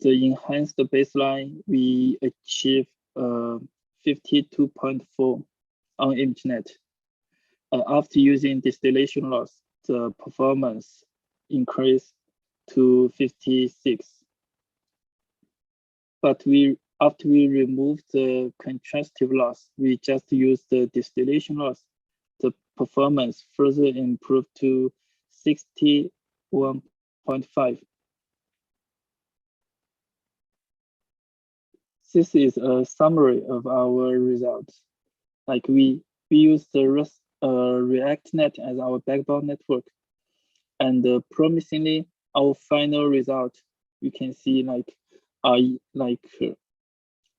The enhanced baseline, we achieve 52.4 on ImageNet. After using distillation loss, the performance increased to 56. But after we remove the contrastive loss, we just use the distillation loss. The performance further improved to 61.5. This is a summary of our results. Like we use the ReactNet as our backbone network, and promisingly, our final result you can see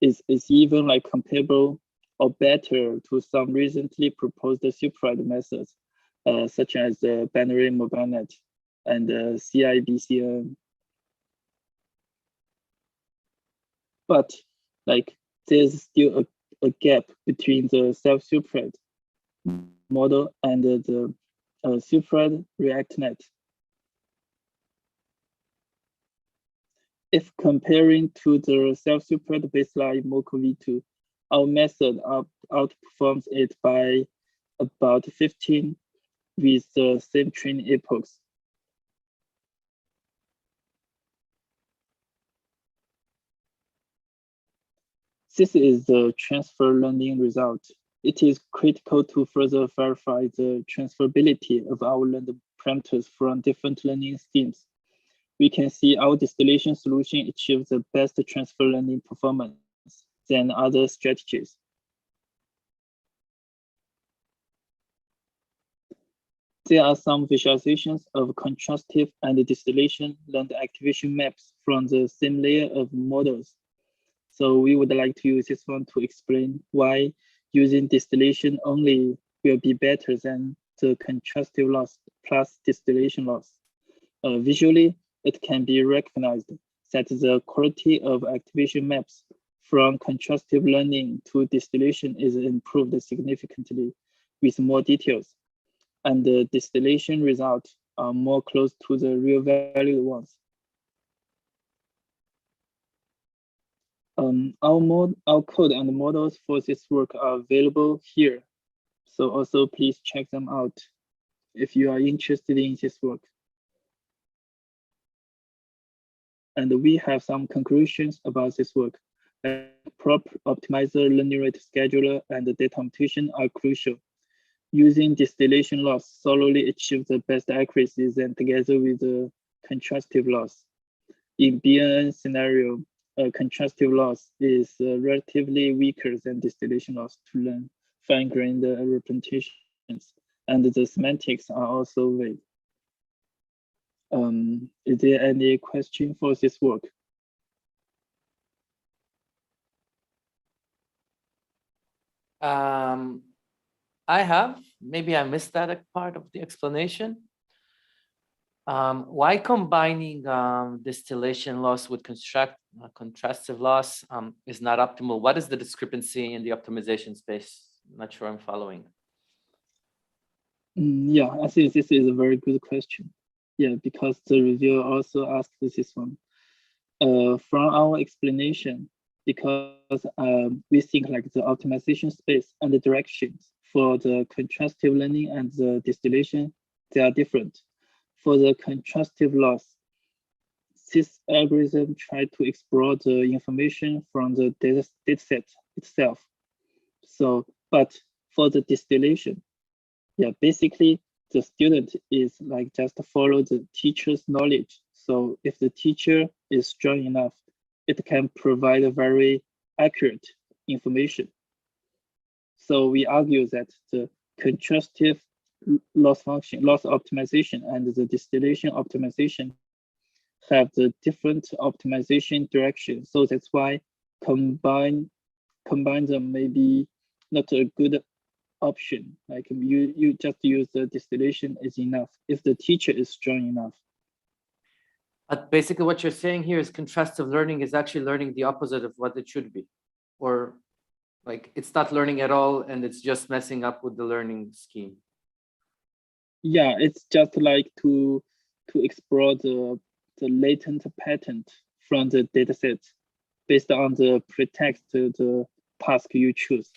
is even like comparable or better to some recently proposed supervised methods, such as the binary MobileNet and CIBCN. But there's still a gap between the self-supervised model and the supervised ReactNet. If comparing to the self-supervised baseline MoCo V2, our method outperforms it by about 15 with the same training epochs. This is the transfer learning result. It is critical to further verify the transferability of our learned parameters from different learning schemes. We can see our distillation solution achieves the best transfer learning performance than other strategies. There are some visualizations of contrastive and distillation learned activation maps from the same layer of models. So we would like to use this one to explain why using distillation only will be better than the contrastive loss plus distillation loss. Visually, it can be recognized that the quality of activation maps from contrastive learning to distillation is improved significantly with more details, and the distillation results are more close to the real valued ones. Our code and models for this work are available here. So also please check them out if you are interested in this work. And we have some conclusions about this work. Prop optimizer, learning rate scheduler, and the data mutation are crucial. Using distillation loss solely achieves the best accuracy than together with the contrastive loss. In BNN scenario, contrastive loss is relatively weaker than distillation loss to learn fine-grained representations, and the semantics are also vague. Is there any question for this work? I have. Maybe I missed that part of the explanation. Why combining distillation loss with contrastive loss is not optimal? What is the discrepancy in the optimization space? I'm not sure I'm following. Yeah, I think this is a very good question. Yeah, because the reviewer also asked this one. From our explanation, because we think like the optimization space and the directions for the contrastive learning and the distillation, they are different. For the contrastive loss, this algorithm tried to explore the information from the dataset itself. So, but for the distillation, yeah, basically the student is like just follow the teacher's knowledge. So if the teacher is strong enough, it can provide a very accurate information. So we argue that the contrastive loss function, loss optimization, and the distillation optimization have the different optimization direction. So that's why combine them may be not a good option. Like you just use the distillation is enough if the teacher is strong enough. But basically what you're saying here is contrastive learning is actually learning the opposite of what it should be, or like it's not learning at all and it's just messing up with the learning scheme. Yeah, it's just like to explore the latent pattern from the dataset based on the pretext the task you choose.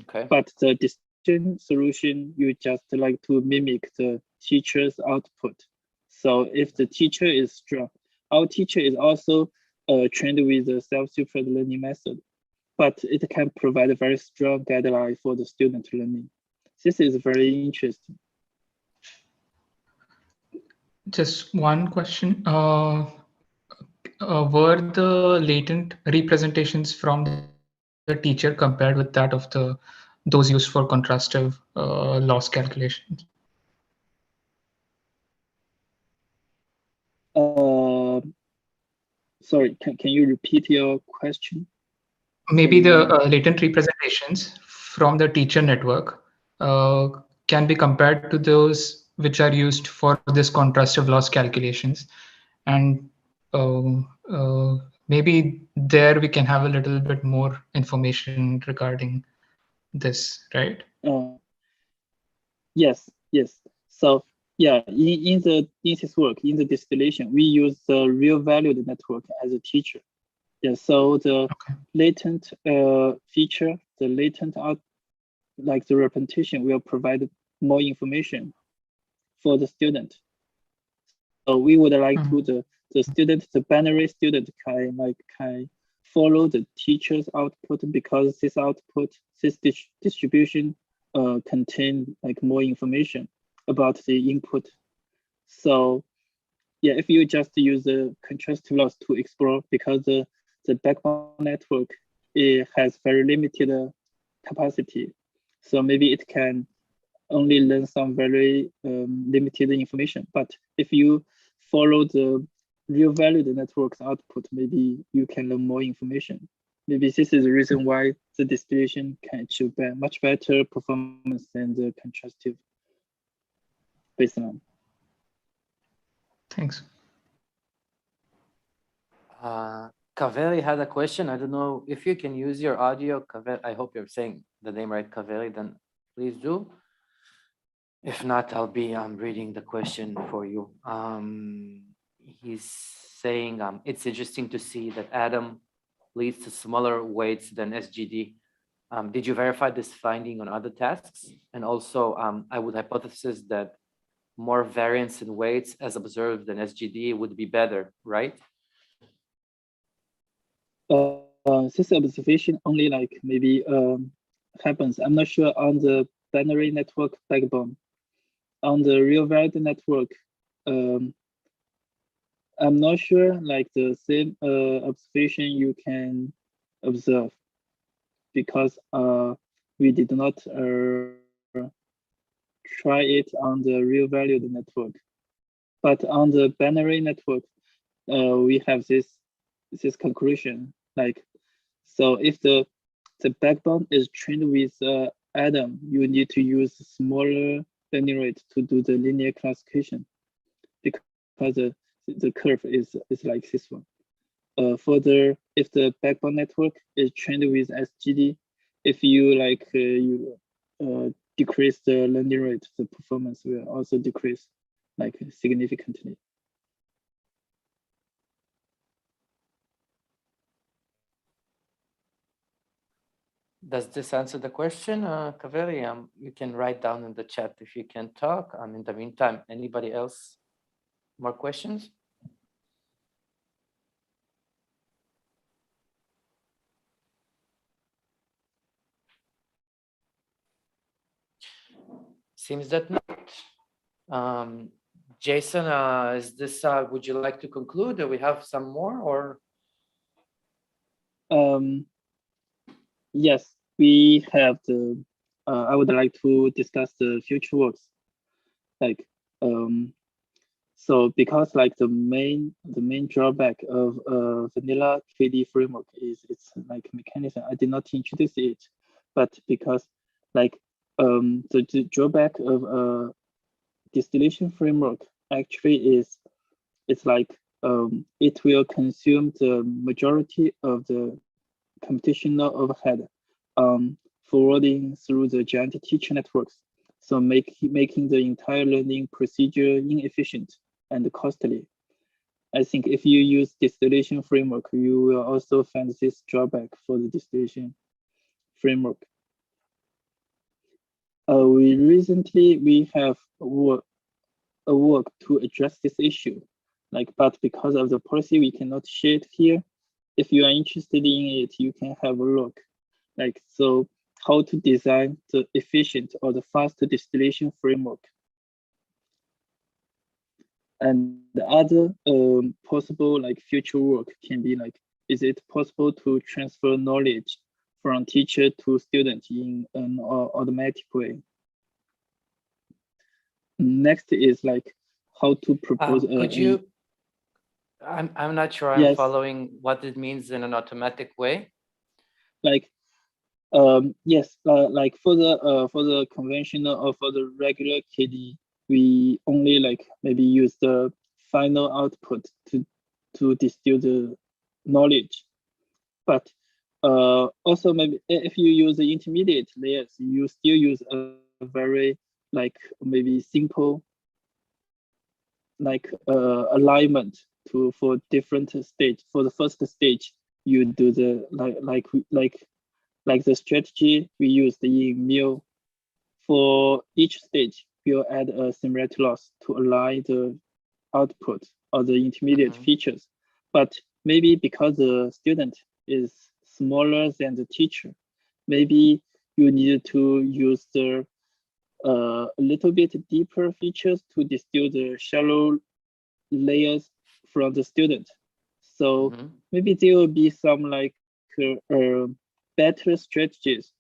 Okay. But the distinction solution, you just like to mimic the teacher's output. So if the teacher is strong, our teacher is also trained with the self-supervised learning method, but it can provide a very strong guideline for the student learning. This is very interesting. Just one question. Were the latent representations from the teacher compared with that of those used for contrastive loss calculations? Sorry, can you repeat your question? Maybe the latent representations from the teacher network can be compared to those which are used for this contrastive loss calculations. And maybe there we can have a little bit more information regarding this, right? Yes. So yeah, in this work, in the distillation, we use the real valued network as a teacher. Yeah, so the latent feature, the latent out, like the representation will provide more information for the student. So we would like to the student, the binary student can follow the teacher's output because this output, this distribution contain like more information about the input. So yeah, if you just use the contrastive loss to explore, because the backbone network, it has very limited capacity. So maybe it can only learn some very limited information. But if you follow the real valued network's output, maybe you can learn more information. Maybe this is the reason why the distillation can achieve much better performance than the contrastive baseline. Thanks. Kaveri had a question. I don't know if you can use your audio. Kaveri, I hope you're saying the name right, Kaveri, then please do. If not, I'll be reading the question for you. He's saying it's interesting to see that Adam leads to smaller weights than SGD. Did you verify this finding on other tasks? And also, I would hypothesize that more variance in weights as observed than SGD would be better, right? This observation only like maybe happens. I'm not sure on the binary network backbone. On the real valued network, I'm not sure like the same observation you can observe because we did not try it on the real valued network. But on the binary network, we have this conclusion. Like, so if the backbone is trained with Adam, you need to use smaller learning rate to do the linear classification, because the curve is like this one. Further, if the backbone network is trained with SGD, if you decrease the learning rate, the performance will also decrease like significantly. Does this answer the question, Kaveri? You can write down in the chat if you can talk. In the meantime, anybody else? More questions? Seems that not. Jason, is this? Would you like to conclude? Do we have some more, or? Yes, we have the. I would like to discuss the future works, like so because like the main drawback of vanilla KD framework is it's like mechanism. I did not introduce it, but because like the drawback of distillation framework actually is it's like it will consume the majority of the computational overhead forwarding through the giant teacher networks, so making the entire learning procedure inefficient and costly. I think if you use distillation framework, you will also find this drawback for the distillation framework. We have a work to address this issue, but because of the policy, we cannot share it here. If you are interested in it, you can have a look. So how to design the efficient or the fast distillation framework. And the other possible future work can be is it possible to transfer knowledge from teacher to student in an automatic way? Next is how to propose. Could you? I'm not sure I'm following what it means in an automatic way. Yes, for the conventional or for the regular KD, we only maybe use the final output to distill the knowledge. But also maybe if you use the intermediate layers, you still use a very maybe simple alignment for different stage. For the first stage, you do the like the strategy we used in MIL. For each stage, we'll add a similarity loss to align the output or the intermediate features. But maybe because the student is smaller than the teacher, maybe you need to use the a little bit deeper features to distill the shallow layers from the student. So maybe there will be some better strategies,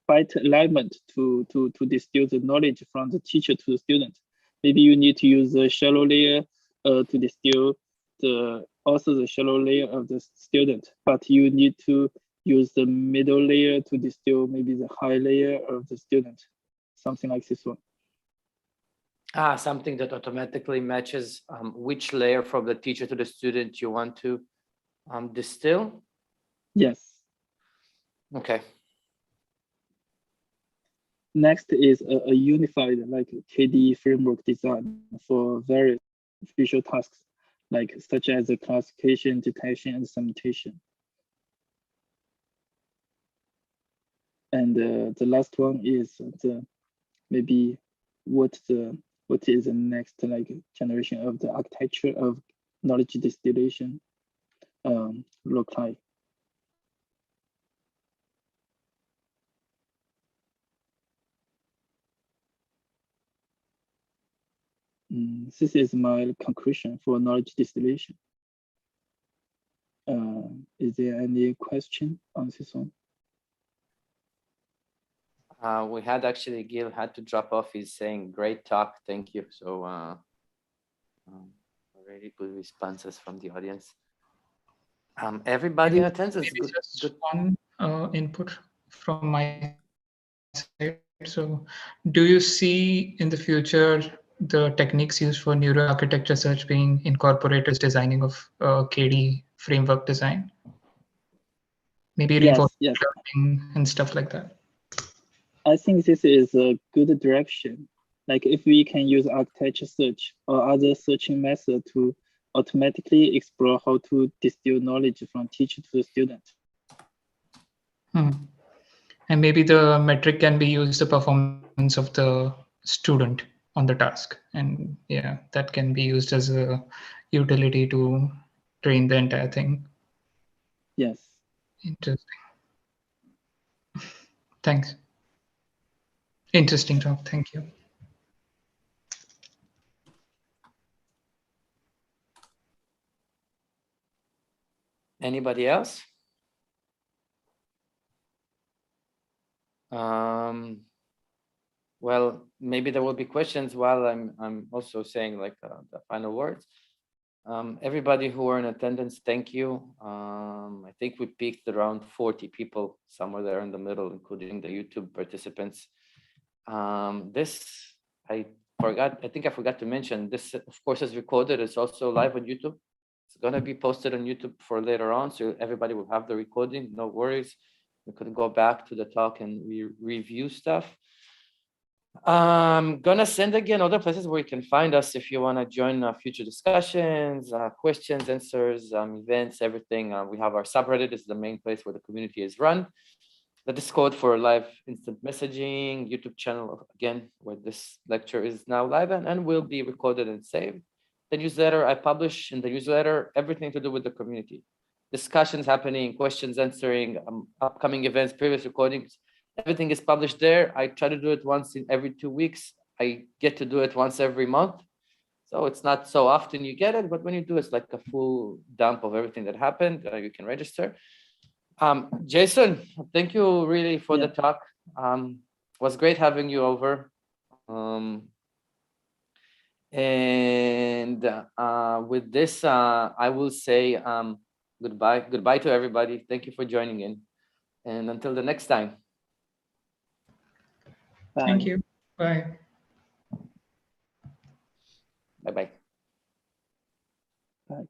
better alignment to distill the knowledge from the teacher to the student. Maybe you need to use the shallow layer to distill also the shallow layer of the student, but you need to use the middle layer to distill maybe the high layer of the student, something like this one. Something that automatically matches which layer from the teacher to the student you want to distill? Yes. Okay. Next is a unified KD framework design for various visual tasks, such as the classification, detection, and summatation. And the last one is maybe what is the next generation of the architecture of knowledge distillation look like. This is my conclusion for knowledge distillation. Is there any question on this one? We had actually, Gil had to drop off. He's saying, great talk, thank you. So very good responses from the audience. Everybody in attendance. Maybe just one input from my side. So do you see in the future the techniques used for neuroarchitecture search being incorporated as designing of KD framework design? Maybe reinforcement Yes. learning and stuff like that. I think this is a good direction. Like if we can use architecture search or other searching method to automatically explore how to distill knowledge from teacher to student. And maybe the metric can be used the performance of the student on the task. And yeah, that can be used as a utility to train the entire thing. Yes. Interesting. Thanks. Interesting talk. Thank you. Anybody else? Well, maybe there will be questions while I'm also saying like the final words. Everybody who are in attendance, thank you. I think we peaked around 40 people, somewhere there in the middle, including the YouTube participants. This, I think I forgot to mention, this of course is recorded, it's also live on YouTube. It's gonna be posted on YouTube for later on, so everybody will have the recording, no worries. We could go back to the talk and review stuff. I'm gonna send again other places where you can find us if you want to join future discussions, questions, answers, events, everything. We have our subreddit is the main place where the community is run. The Discord for live instant messaging, YouTube channel again where this lecture is now live and will be recorded and saved. The newsletter, I publish in the newsletter everything to do with the community. Discussions happening, questions answering, upcoming events, previous recordings. Everything is published there. I try to do it once in every 2 weeks. I get to do it once every month. So it's not so often you get it, but when you do, it's like a full dump of everything that happened. You can register. Jason, thank you really for the talk. It was great having you over. With this, I will say goodbye. Goodbye to everybody. Thank you for joining in. And until the next time. Bye. Thank you. Bye. Bye-bye. Bye.